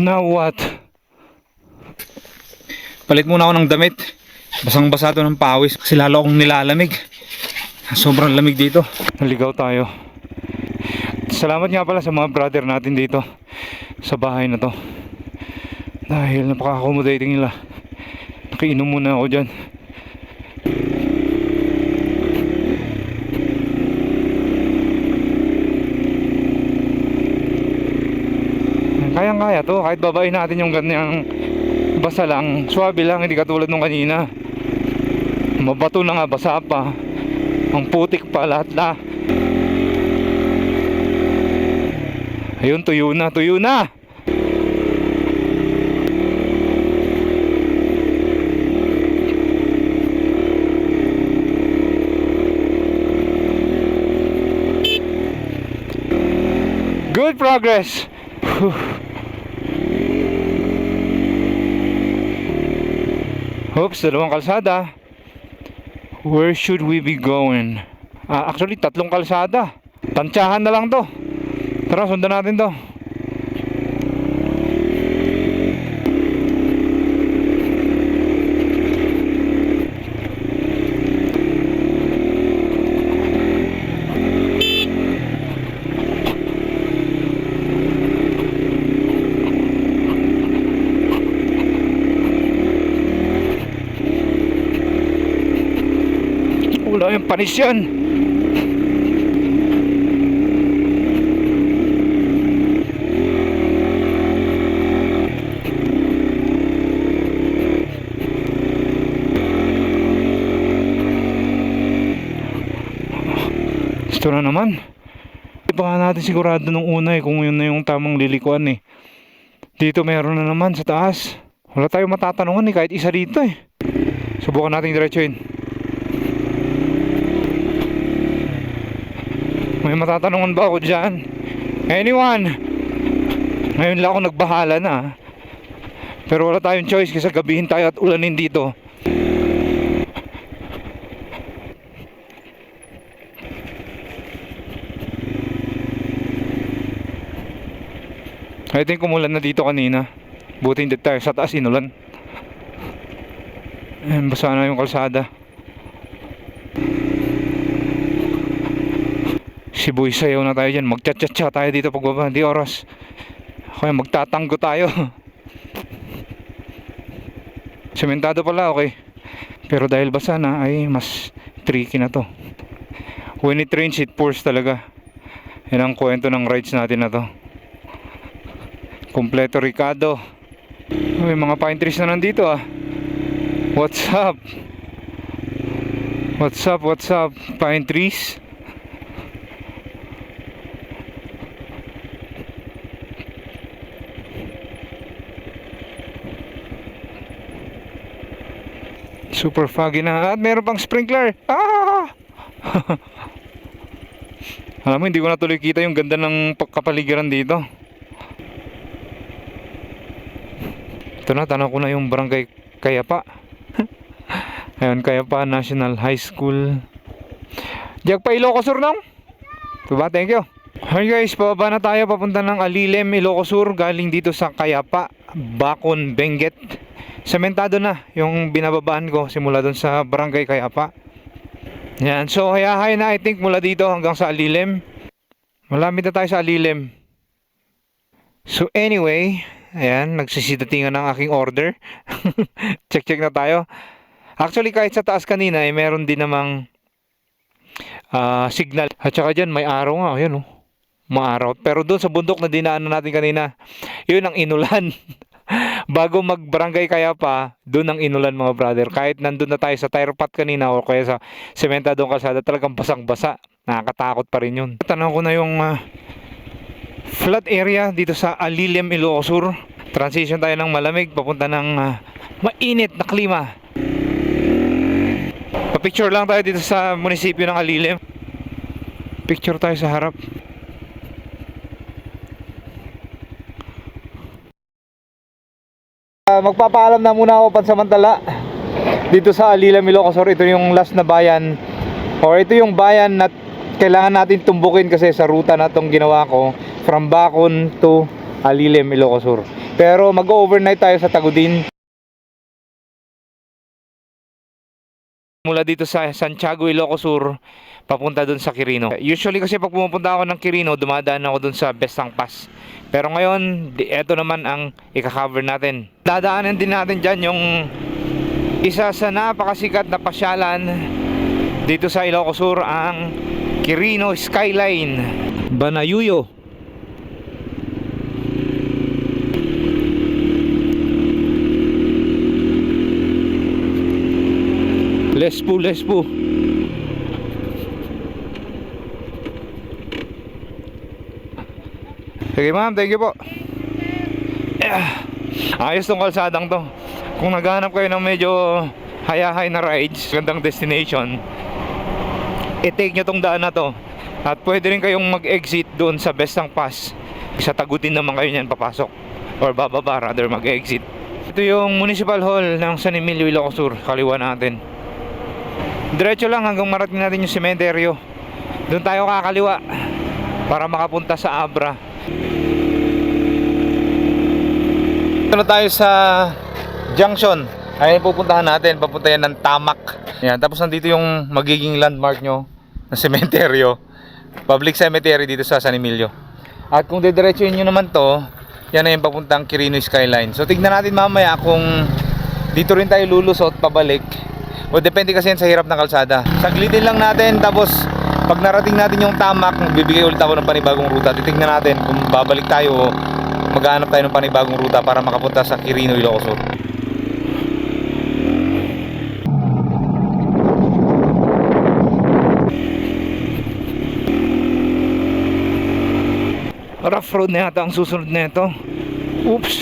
Now what? Palit muna ako ng damit. Basang-basa to ng pawis kasi lalo akong nilalamig. Sobrang lamig dito. Naligaw tayo. Salamat nga pala sa mga brother natin dito sa bahay na to. Dahil napaka-accommodating nila. Nakiinom muna ako dyan. Kayang-kaya to, kahit babain natin yung ganyang basa lang, swabe lang, hindi katulad nung kanina. Mabato na nga, basa pa. Ang putik pa, lahat na. Ayun, tuyo na, tuyo na! Good progress! Whew. Oops, dalawang kalsada. Where should we be going? Actually, tatlong kalsada. Tansyahan na lang to. Tara, sundan natin to. panis yan. Ito na naman. Hindi pa nga natin sigurado nung una kung yun na yung tamang lilikuan Dito meron na naman sa taas. Wala tayong matatanungan kahit isa dito Subukan natin diretsuhin. May matatanungan ba ako dyan? Anyone? Ngayon lang ako nagbahala na. Pero wala tayong choice kasi gabihin tayo at ulanin dito. I think umulan na dito kanina. Buti hindi tayo sa taas inulan. Ayan, basa na yung kalsada. Sibuy sayaw na tayo dyan. Magchat-chat tayo dito pagbaba. Di oras. Kaya magtatanggo tayo. Sementado pala, okay. Pero dahil basa na ay mas tricky na to. When it rains, it pours talaga. Yan ang kwento ng rides natin na to. Kompleto Ricardo. May mga pine trees na nandito What's up? What's up? What's up? Pine trees. Super foggy na. At meron pang sprinkler. Alam mo, hindi ko na tuloy kita yung ganda ng kapaligiran dito. Ito na, tanong ko na yung barangay Kayapa. Ayun, Kayapa National High School. Diyak pa Ilocos Sur nang? Diba? Thank you. Hi guys, pababa na tayo papunta ng Alilem, Ilocos Sur. Galing dito sa Kayapa, Bacon, Benguet. Sementado na yung binababaan ko simula dun sa barangay Kayapa. Yan, so hayahay na I think mula dito hanggang sa Alilem. Malamit na tayo sa Alilem. So anyway, ayan, nagsisidatingan ng aking order. Check na tayo. Actually, kahit sa taas kanina, meron din namang signal. At saka dyan, may araw nga. Ayan, maaraw. Pero doon sa bundok na dinaanan natin kanina, yun ang inulan. Bago mag-barangay Kayapa, doon ang inulan mga brother. Kahit nandun na tayo sa tire pot kanina o kaya sa sementadong kalsada, talagang basang-basa. Nakakatakot pa rin yun. Tanong ko na yung flat area dito sa Alilem, Ilocos Sur. Transition tayo ng malamig papunta ng mainit na klima. Pa-picture lang tayo dito sa munisipyo ng Alilem. Picture tayo sa harap. Magpapaalam na muna ako pansamantala dito sa Alilem, Ilocos Sur. Ito yung last na bayan, or ito yung bayan na kailangan natin tumbukin kasi sa ruta na itong ginawa ko from Bacon to Alilem, Ilocos Sur. Pero mag-overnight tayo sa Tagudin. Mula dito sa Santiago, Ilocos Sur, papunta dun sa Quirino. Usually kasi pag pumupunta ako ng Quirino, dumadaan ako dun sa Bestang Pass. Pero ngayon, eto naman ang i-cover natin. Dadaanan din natin dyan yung isa sa napakasikat na pasyalan dito sa Ilocos Sur, ang Quirino Skyline, Banayuyo. Lespo. Sige ma'am, thank you po. Ayos tong kalsadang to. Kung naghahanap kayo ng medyo hayahay na rides, gandang destination, i-take nyo tong daan na to. At pwede rin kayong mag-exit doon sa Bestang Pass. Sa Tagudin naman kayo niyan papasok, or bababa rather, mag-exit. Ito yung Municipal Hall ng San Emilio, Ilocos Sur. Kaliwa natin. Diretso lang hanggang marating natin yung sementeryo. Doon tayo kakaliwa para makapunta sa Abra. Ito na tayo sa junction. Ayun pupuntahan natin. Papunta yan ng Tamak. Yan, tapos nandito yung magiging landmark nyo na sementeryo. Public cemetery dito sa San Emilio. At kung didiretsuhin nyo naman to, yan na yung papuntang Quirino Skyline. So tignan natin mamaya kung dito rin tayo lulusot pabalik O depende kasi yan sa hirap ng kalsada. Saglitin lang natin, tapos pag narating natin yung tamak, bibigay ulit ako ng panibagong ruta. Titignan natin kung babalik tayo o maghanap tayo ng panibagong ruta para makapunta sa Quirino, Ilocos Sur. Rough road na yata ang susunod na ito. Oops.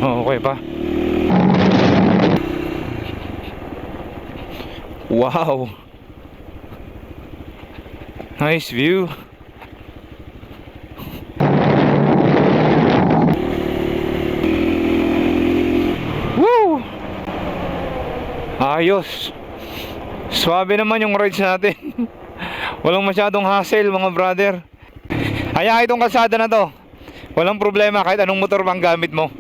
Oh, okay pa. Wow. Nice view. Woo! Ayos. Swabe naman yung rides natin. Walang masyadong hassle mga brother. Kaya itong kalsada na to, walang problema kahit anong motor pang gamit mo.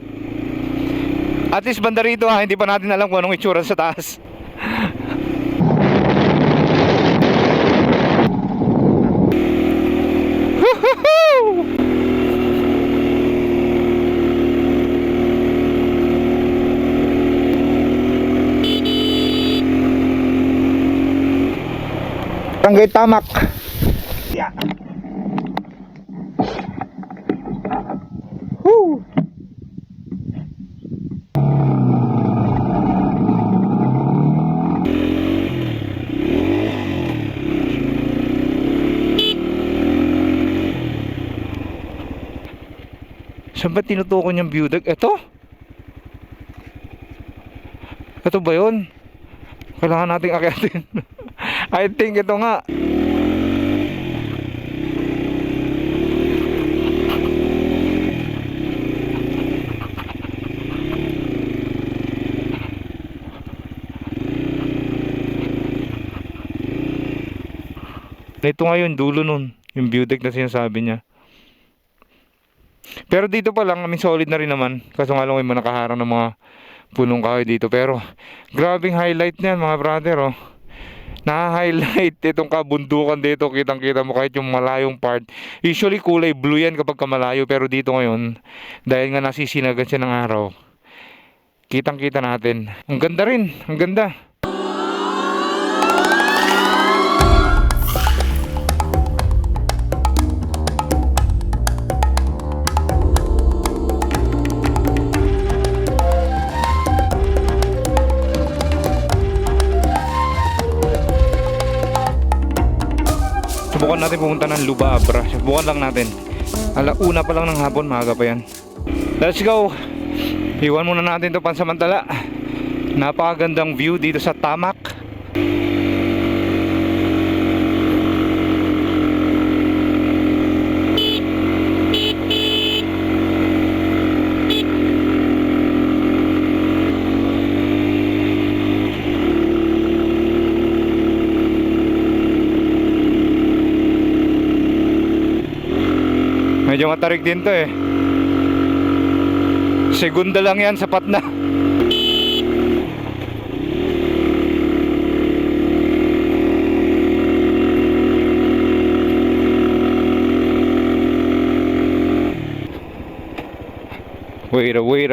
At least banda rito hindi pa natin alam kung anong itsura sa taas. Barangay Tamak. Yeah. Woo. Saan ba tinutukoy niyang view deck? Ito? Ito ba yun? Kailangan nating akyatin. I think ito nga. Ito nga yung dulo nun, yung view deck na sinasabi niya. Pero dito pa lang, solid na rin naman. Kaso nga lang may nakaharang ng mga punong kahoy dito. Pero grabing highlight niyan mga brother, oh. Na-highlight itong kabundukan dito. Kitang kita mo kahit yung malayong part. Usually kulay blue yan kapag kamalayo, pero dito ngayon, dahil nga nasisinagan siya ng araw, kitang kita natin. Ang ganda rin, ang ganda. Subukan natin pumunta ng Lubabra. Subukan lang natin. Alauna pa lang ng hapon, maaga pa yan. Let's go. Iwan muna natin ito pansamantala. Napakagandang view dito sa Tamak. Medyo matarik din to eh. Segunda lang yan, sapat na. Wait.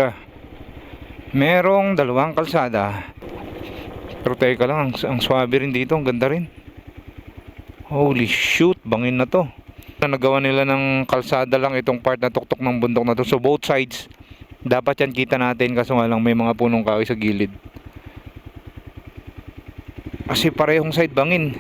Merong dalawang kalsada. Pero teka lang, ang swabe rin dito, ang ganda rin. Holy shoot, bangin na to. Nagawa nila ng kalsada lang itong part na tuktok ng bundok na to. So both sides, dapat yan kita natin, kaso nga lang may mga punong kahoy sa gilid. Kasi parehong side bangin.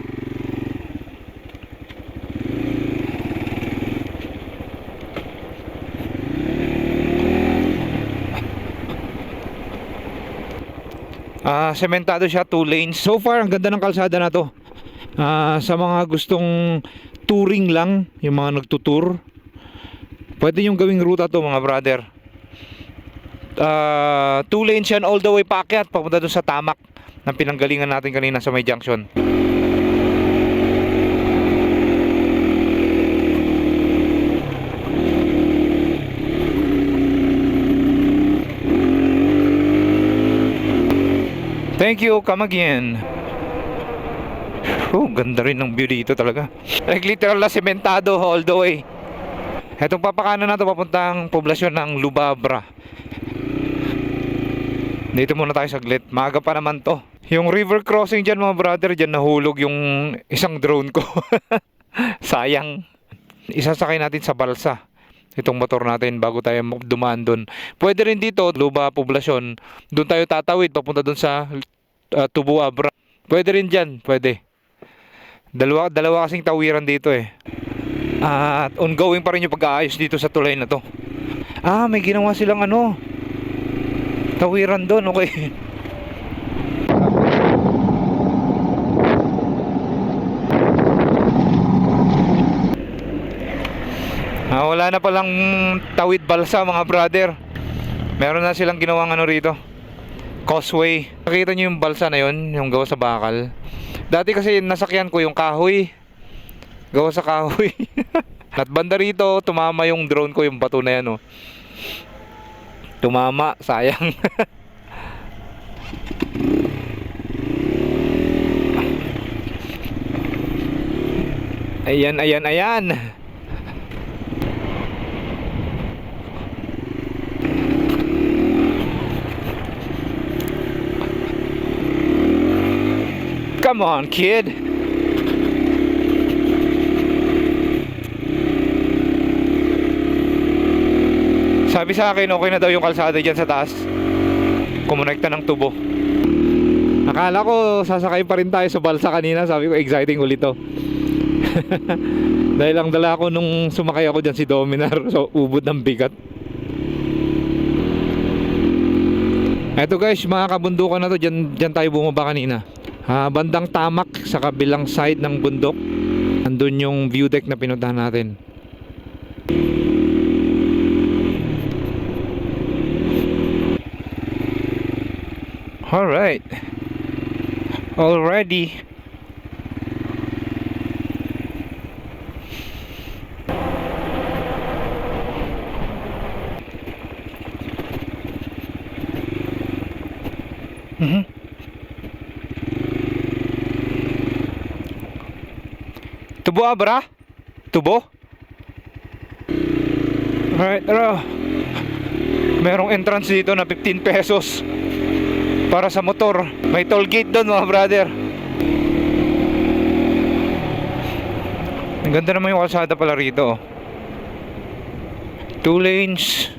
Sementado siya, 2 lanes. So far, ang ganda ng kalsada na to. Sa mga gustong touring lang, yung mga nagtutour, pwede yung gawing ruta to mga brother. 2 lanes yan all the way paakyat papunta doon sa Tamak ng pinanggalingan natin kanina sa may junction. Thank you, come again. Oh, ganda rin ng view dito talaga. Like literal na sementado all the way. Etong papakanan na to papuntang poblasyon ng Lubabra. Dito muna tayo saglit. Maaga pa naman to. Yung river crossing dyan mga brother, dyan nahulog yung isang drone ko. Sayang. Isasakay natin sa balsa itong motor natin bago tayo dumaan doon. Pwede rin dito, Luba Poblasyon. Doon tayo tatawid papunta doon sa Tubo Abra. Pwede rin dyan, pwede. Dalawa kasing tawiran dito eh. At ongoing pa rin yung pag-aayos dito sa tulay na to. May ginawa silang tawiran doon, okay. Wala na palang tawid balsa mga brother. Meron na silang ginawang rito, causeway. Nakita nyo yung balsa na yun, yung gawa sa bakal. Dati kasi nasakyan ko yung kahoy, gawa sa kahoy. At banda rito, tumama yung drone ko, yung bato na yan tumama, sayang. Ayan. Come on, kid. Sabi sa akin, okay na daw yung kalsada dyan sa taas. Kumonekta ng tubo. Akala ko sasakay pa rin tayo sa balsa kanina. Sabi ko, exciting ulit to. Dahil ang dala ko nung sumakay ako dyan si Dominar. So, ubod ng bigat. Eto guys, mga kabundukan na to. Dyan tayo bumaba kanina. Bandang tamak sa kabilang side ng bundok. Andun yung view deck na pinuntahan natin. Alright. Already. Tubo Abra? Tubo? Alright, merong entrance dito na 15 pesos para sa motor. May toll gate doon mga brother. Ang ganda naman yung kalsada pala rito. 2 lanes.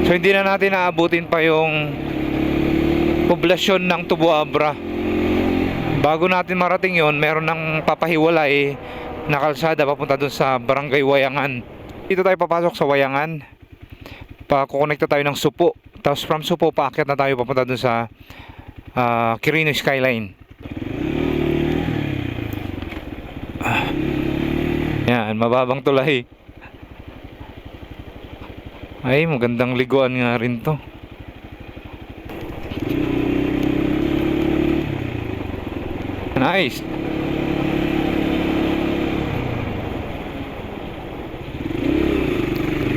So hindi na natin naabutin pa yung poblasyon ng Tubo Abra. Bago natin marating yon, meron ng papahiwalay na kalsada papunta dun sa Barangay Wayangan. Dito tayo papasok sa Wayangan. Kukonekta tayo ng Supo. Tapos from Supo, paakyat na tayo papunta dun sa Quirino Skyline. Yan, mababang tulay. Ay, magandang liguan nga rin to. Nice.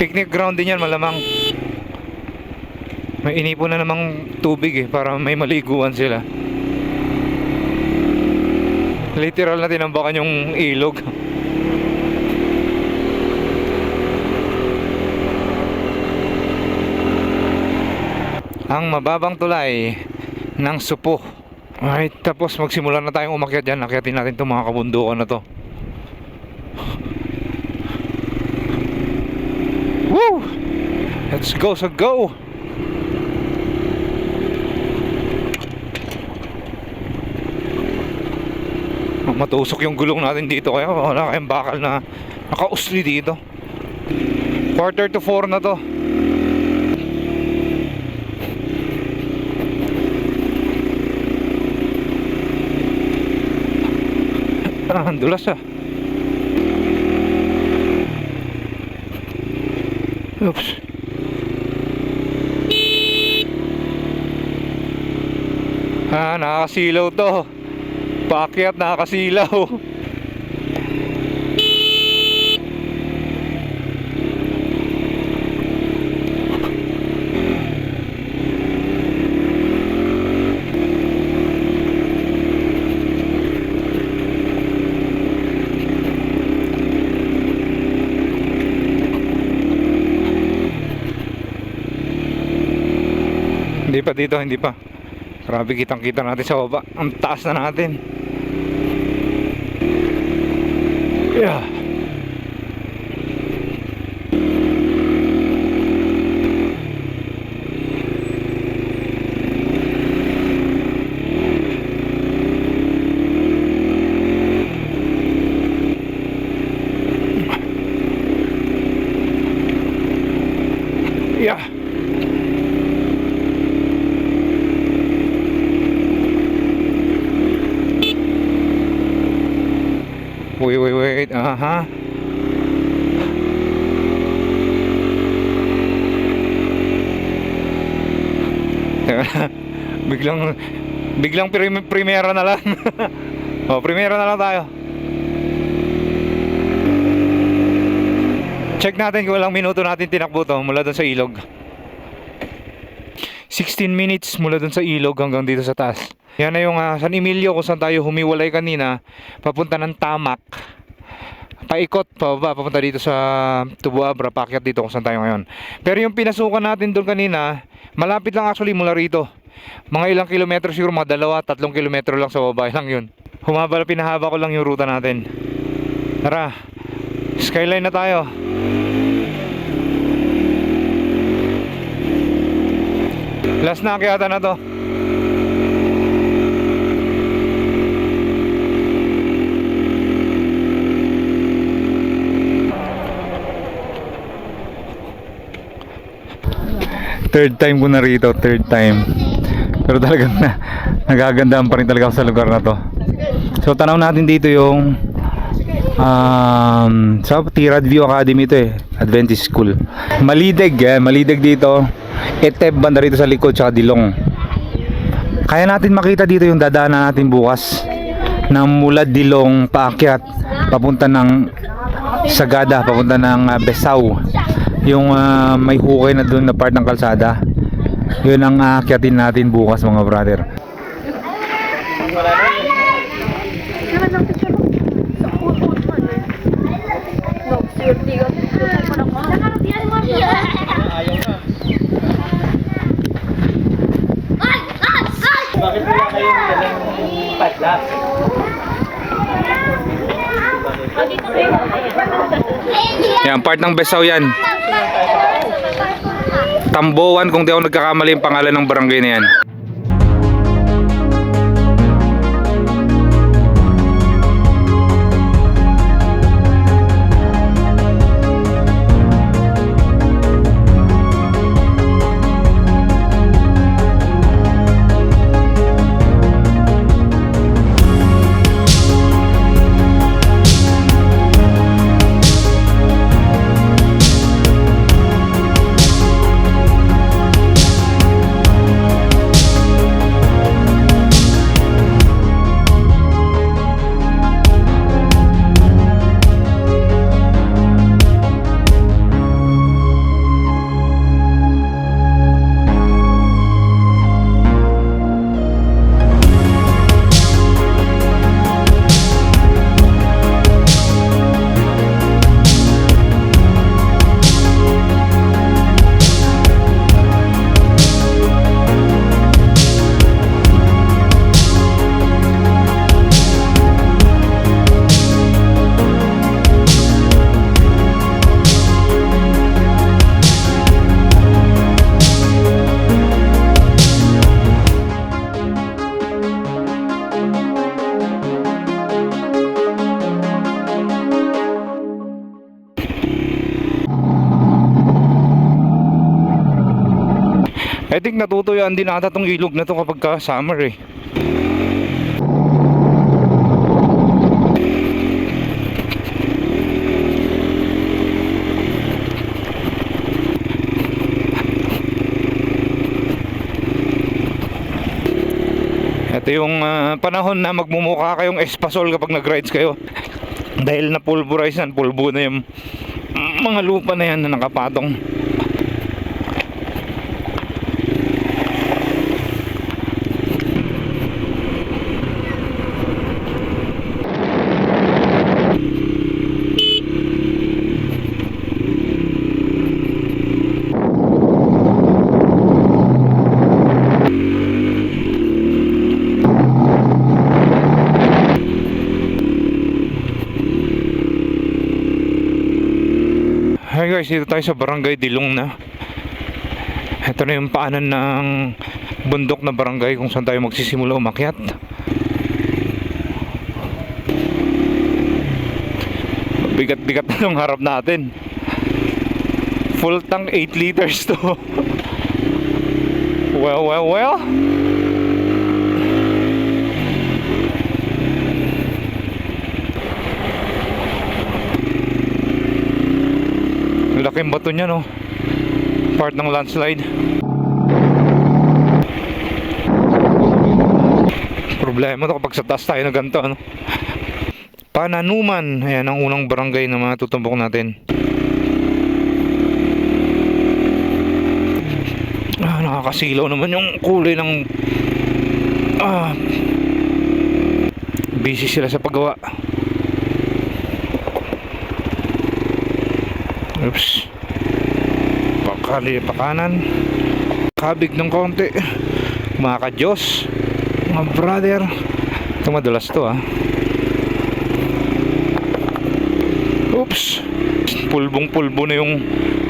Picnic ground din yan malamang. May inipon na namang tubig para may maliguan sila. Literal na tinambakan yung ilog. Ang mababang tulay ng Supo. Alright, tapos magsimula na tayong umakyat dyan. Akyatin natin itong mga kabundukan na to. Woo! Let's go, so go! Matusok yung gulong natin dito, kaya wala kayong bakal na nakausli dito. 3:45 na to. Ang dulas Oops. Nakakasilaw to. Paakyat, nakakasilaw. pa dito, hindi pa. Grabe, kitang kita natin sa baba. Ang taas na natin. Yeah. Yeah. Wait. Aha. biglang primera na lang. Oh, primera na lang tayo. Check natin kung ilang minuto natin tinakbo to mula doon sa ilog. 16 minutes mula doon sa ilog hanggang dito sa taas. Yan na yung San Emilio kung saan tayo humiwalay kanina, papunta ng Tamac. Paikot pababa, papunta dito sa Tubo Abra, paakyat dito kung saan tayo ngayon. Pero yung pinasukan natin doon kanina, malapit lang actually mula rito. Mga ilang kilometro siguro, mga 2-3 kilometro lang sa baba lang yun. Humaba, pinahaba ko lang yung ruta natin. Tara, skyline na tayo. Last na akyatan na to. Third time ko na rito, third time. Pero talagang nagagandahan pa rin talaga ako sa lugar na to. So tanaw natin dito yung sa Tirad View Academy ito Adventist School. Malideg dito. Eteb banda rito sa likod, tsaka Dilong. Kaya natin makita dito yung dadaanan natin bukas na mula Dilong paakyat papunta ng Sagada, papunta ng Besao. Yung may hukay na doon na part ng kalsada. Yun ang aakyatin natin bukas mga brother. Bakit wala kayong dalang padlas? Yan, part ng Besao yan. Tamboan kung di ako nagkakamali yung pangalan ng barangay na yan. I think natutuyuan din ata tong ilog na to kapag ka summer eh. Ito yung panahon na magmumukha kayong espasol kapag nag-rides kayo. Dahil na pulverize na, pulbo na yung mga lupa na yan na nakapatong. Hi guys, dito tayo sa Barangay Dilong na. Ito na yung paanan ng bundok na barangay kung saan tayo magsisimula umakyat. Bigat-bigat na yung harap natin. Full tank 8 liters to. Well. Laking bato niya, no? Part ng landslide. Problema to kapag sa taas tayo na ganito, ano? Pananuman. Ayan ang unang barangay na matutumbok natin. Nakakasilaw naman yung kulay ng busy sila sa paggawa. Oops. Pakali, pakanan. Kabig ng konti. Mga ka-Diyos, mga brother. Ito madalas to, Oops. Pulbong-pulbo na yung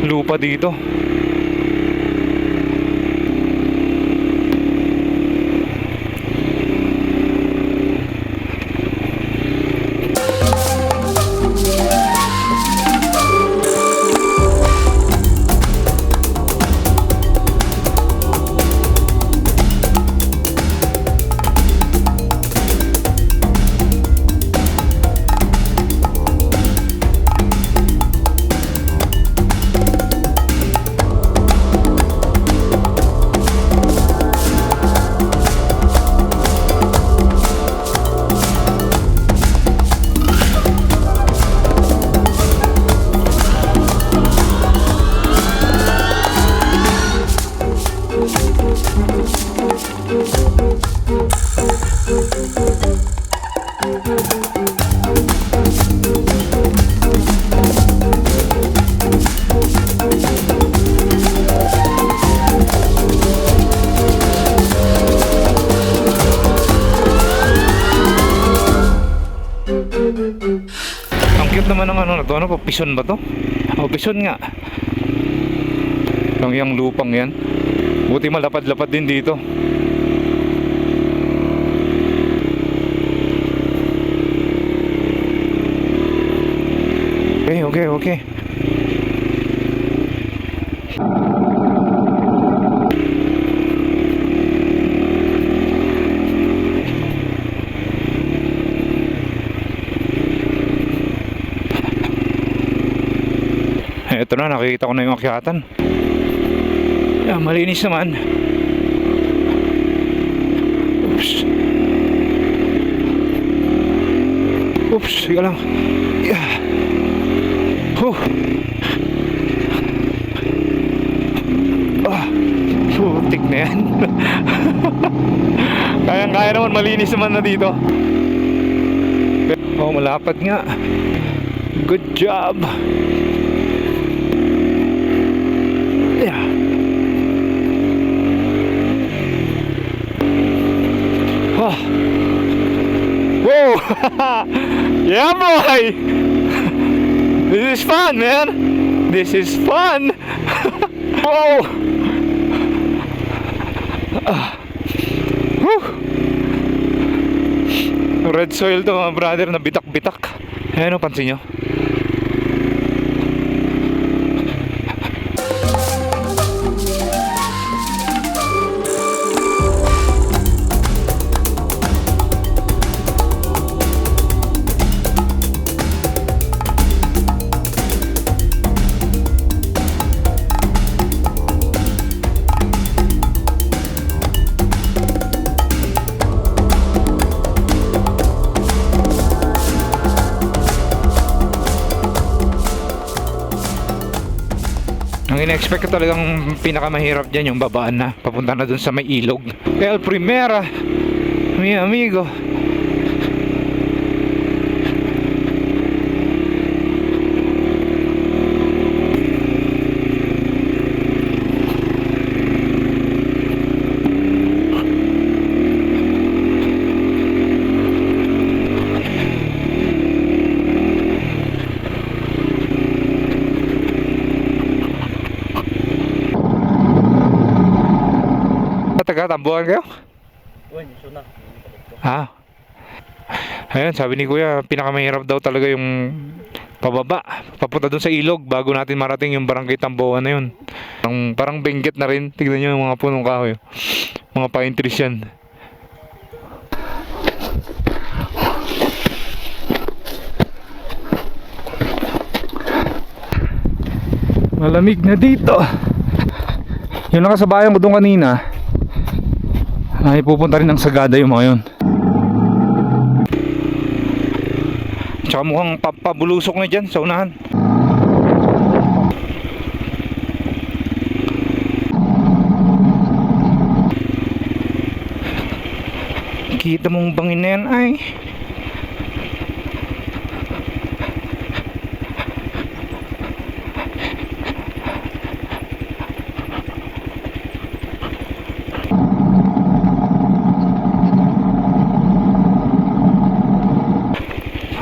lupa dito. Ang cute naman ng ano na to. Ano po? Pison ba to? Oh, pison nga. Yung lupang yan. Buti malapad-lapad din dito. Okay. Ito na, nakikita ko na yung akyatan. Malinis naman. Oops, sige lang. Putik na yan. Kaya naman, malinis naman na dito. Oh, malapad nga. Good job. Whoa! Yeah, boy! This is fun, man! This is fun! Whoa! Red soil to, mga brother, na bitak-bitak. Ayan o, pansin nyo. Ang ina-expect ko talagang pinakamahirap dyan yung babaan na papunta na dun sa may ilog. El Primera, mi amigo. Nagtatambuhan kayo? Uy, suna. Ha? Ayun, sabi ni Kuya, pinakamahirap daw talaga yung pababa, papunta dun sa ilog bago natin marating yung barangay Tamboan na yun. Parang Benguet na rin. Tignan nyo yung mga punong kahoy. Mga pine trees yan. Malamig na dito. Yung nakasabayan ko doon kanina ay pupunta rin ng Sagada yung mga yun. Tsaka mukhang pabulusok na dyan sa unahan. Kita mong bangin na yan ay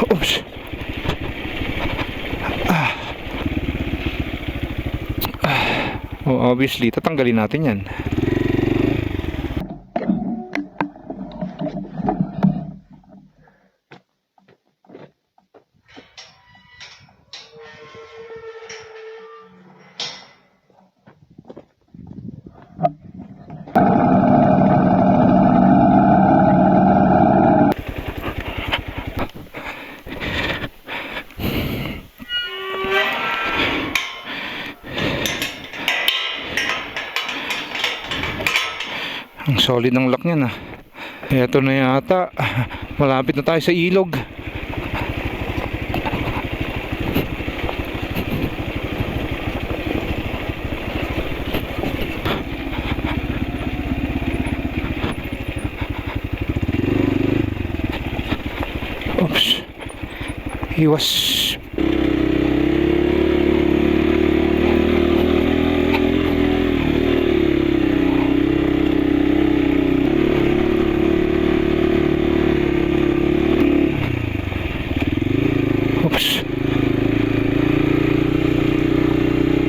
oops. Oh, obviously, tatanggalin natin yan. Ang solid ng lock niyan ah. Eto na yata. Malapit na tayo sa ilog. Oops. He was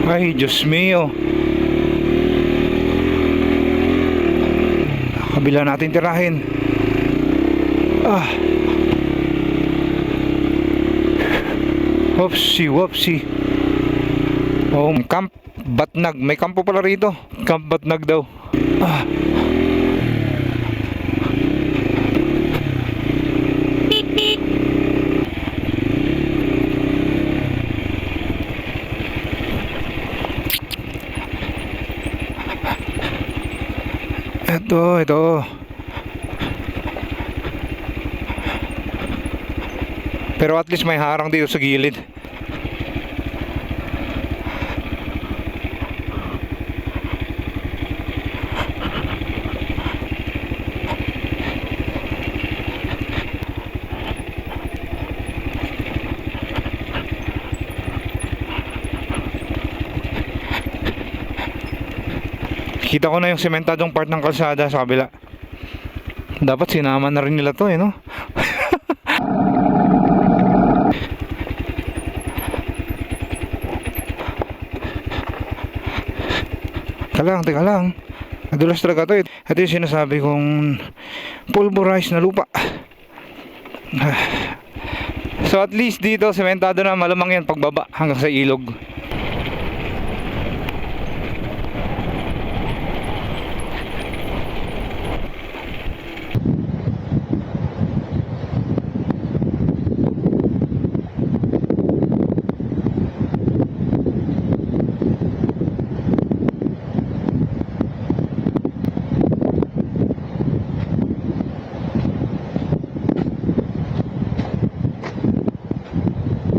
ay, Diyos mio. Kabila natin tirahin. Whoopsie, whoopsie. Oh, Camp Batnag. May kampo pala rito. Camp Batnag daw. Ito. Pero at least may harang dito sa gilid. Kita ko na yung sementadong part ng kalsada sa kabila. Dapat sinama na rin nila to no? Teka lang. Nadulas talaga to Ito yung sinasabi kong pulverized na lupa. So at least dito sementado na, malamang yan pagbaba hanggang sa ilog.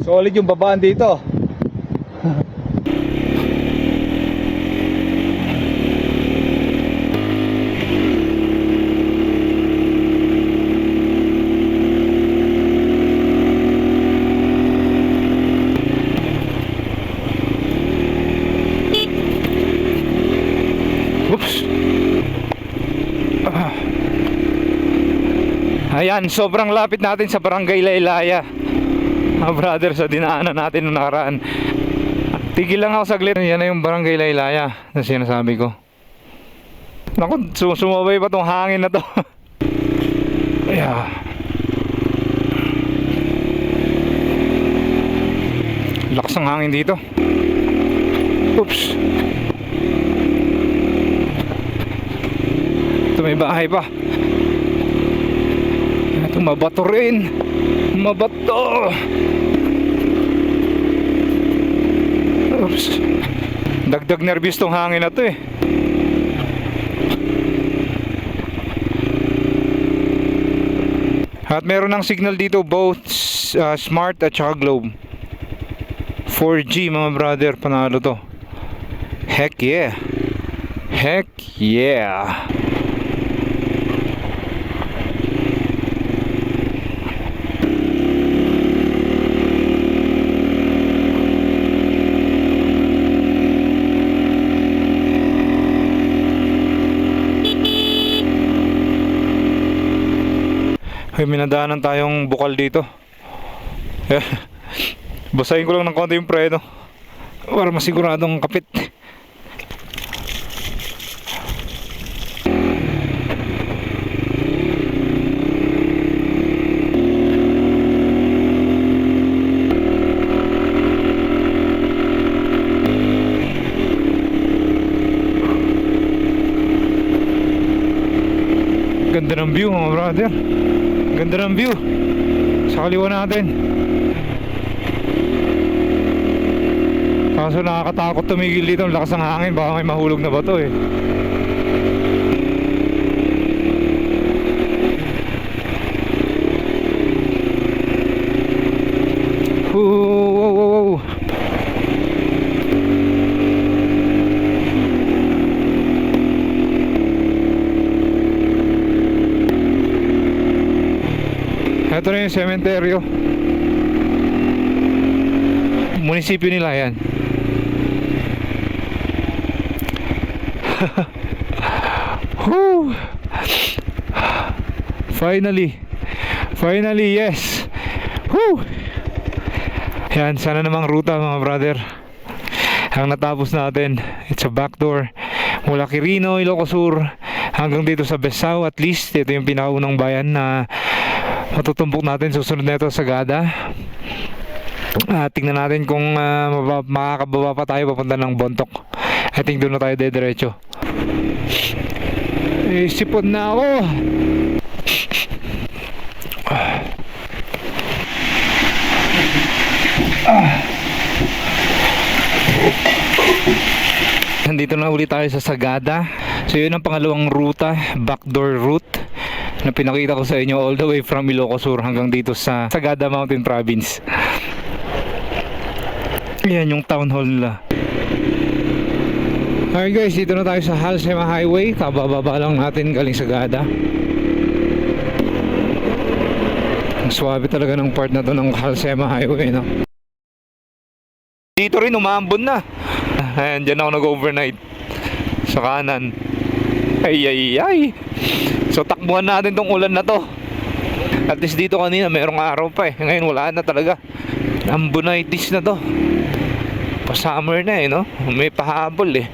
Solid yung babaan dito. Oops. Ayan, sobrang lapit natin sa Barangay Laylaya. Brother, sa dinaanan natin nung nakaraan. Tigil lang ako saglit. Yan na yung Barangay Laylaya na sinasabi ko. Naku, sumabay pa tong hangin na to. Yeah. Lakas ng hangin dito. Oops. Ito may bahay pa. Ito mabato rin. Mabato. Oops. Dagdag nervous tong hangin na to eh. At meron ng signal dito both Smart at saka Globe. 4G mga brother, panalo to. Heck yeah. Heck yeah. Ay, minadaanan tayong bukal dito. Basahin ko lang ng konti yung preno para masiguradong kapit. Ganda ng view mga brother. Ganda ng view sa kaliwa natin. Kaso nakakatakot tumigil dito. Ang lakas ng hangin, baka may mahulog na bato eh. Wow. Ito na yung sementeryo. Munisipyo nila yan. Finally, yes. Whew. Yan, sana namang ruta mga brother ang natapos natin. It's a backdoor mula Quirino, Ilocos Sur hanggang dito sa Besao. At least ito yung pinakaunang bayan na matutumpok natin. Susunod na ito Sagada. Tingnan natin kung makakababa pa tayo papunta ng Bontoc. I think doon na tayo diretso. Sipon na ako. Nandito na ulit tayo sa Sagada. So yun ang pangalawang ruta, backdoor route na pinakita ko sa inyo all the way from Ilocos Sur hanggang dito sa Sagada Mountain Province. Yan yung town hall nila. Alright guys, dito na tayo sa Halsema Highway. Kabababa lang natin galing Sagada. Ang swabe talaga ng part na to ng Halsema Highway, no? Dito rin umambon na. Ayan, dyan ako nag-overnight sa kanan. Ay. So takbuhan natin tong ulan na to. At least dito kanina mayroong araw pa eh. Ngayon wala na talaga. Ambonitis na to. Pa-summer na eh, no? May pahabol eh.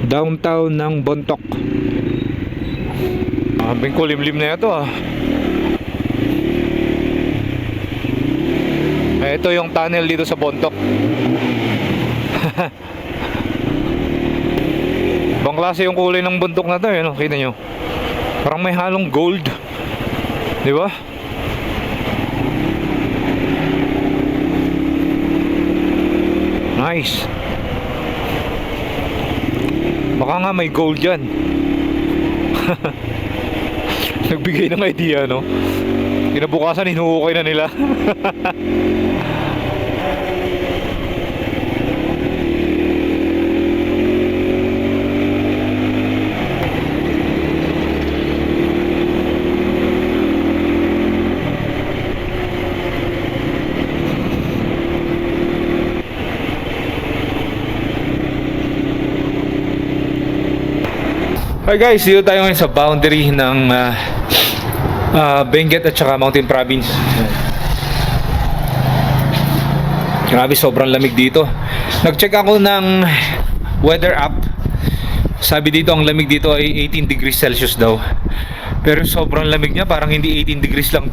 Downtown ng Bontoc. Abing kulimlim na ito ah. Ito yung tunnel dito sa Bontoc. Ibang klase yung kulay ng bundok na to eh, no? Kita nyo, parang may halong gold, di ba? Nice. Baka nga may gold dyan. Nagbigay ng idea, no? Kinabukasan hinuhukay na nila. Hi guys, dito tayo ngayon sa boundary ng Benguet at saka Mountain Province. Grabe, sobrang lamig dito. Nag-check ako ng weather app. Sabi dito, ang lamig dito ay 18 degrees Celsius daw. Pero sobrang lamig niya, parang hindi 18 degrees lang.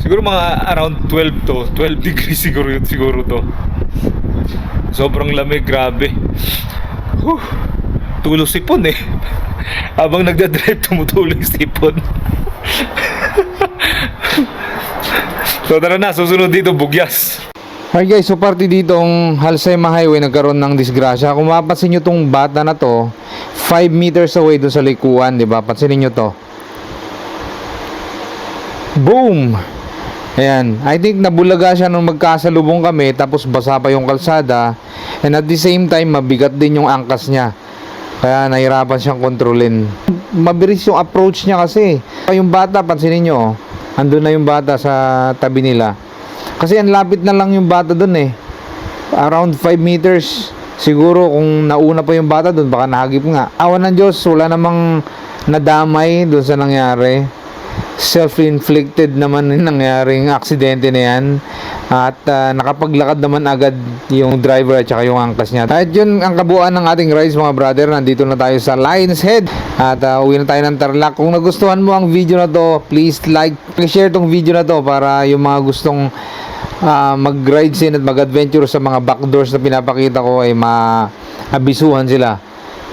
Siguro mga around 12 degrees siguro to. Sobrang lamig, grabe. Tulo sipon eh. Habang nagdadrive, tumutulong sipon. So tara na, susunod dito, bugyas. Hi guys, so parte ditong Halsema Highway nagkaroon ng disgrasya. Kung mapapansin nyo tong bata na to, 5 meters away dun sa likuan, di ba? Pansinin nyo to. Boom! Ayan, I think nabulaga siya nung magkasalubong kami, tapos basa pa yung kalsada, and at the same time mabigat din yung angkas niya, kaya nahirapan siyang kontrolin. Mabilis yung approach niya kasi. Yung bata, pansinin nyo, andun na yung bata sa tabi nila, kasi ang lapit na lang yung bata dun eh, around 5 meters. Siguro kung nauna pa yung bata dun, baka nahagip nga. Awan ng Diyos, wala namang nadamay dun sa nangyari. Self-inflicted naman yung nangyaring aksidente na yan, at nakapaglakad naman agad yung driver at saka yung angkas niya. At yun ang kabuuan ng ating rides mga brother. Nandito na tayo sa Lion's Head at uwi na tayo ng Tarlac. Kung nagustuhan mo ang video na to, please like, share tong video na to para yung mga gustong mag-rides in at mag-adventure sa mga backdoors na pinapakita ko ay maabisuhan sila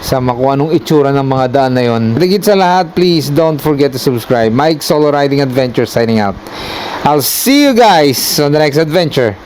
sa kung anong itsura ng mga daan na yon. Higit sa lahat, please don't forget to subscribe. Mike Solo Riding Adventure signing out. I'll see you guys on the next adventure.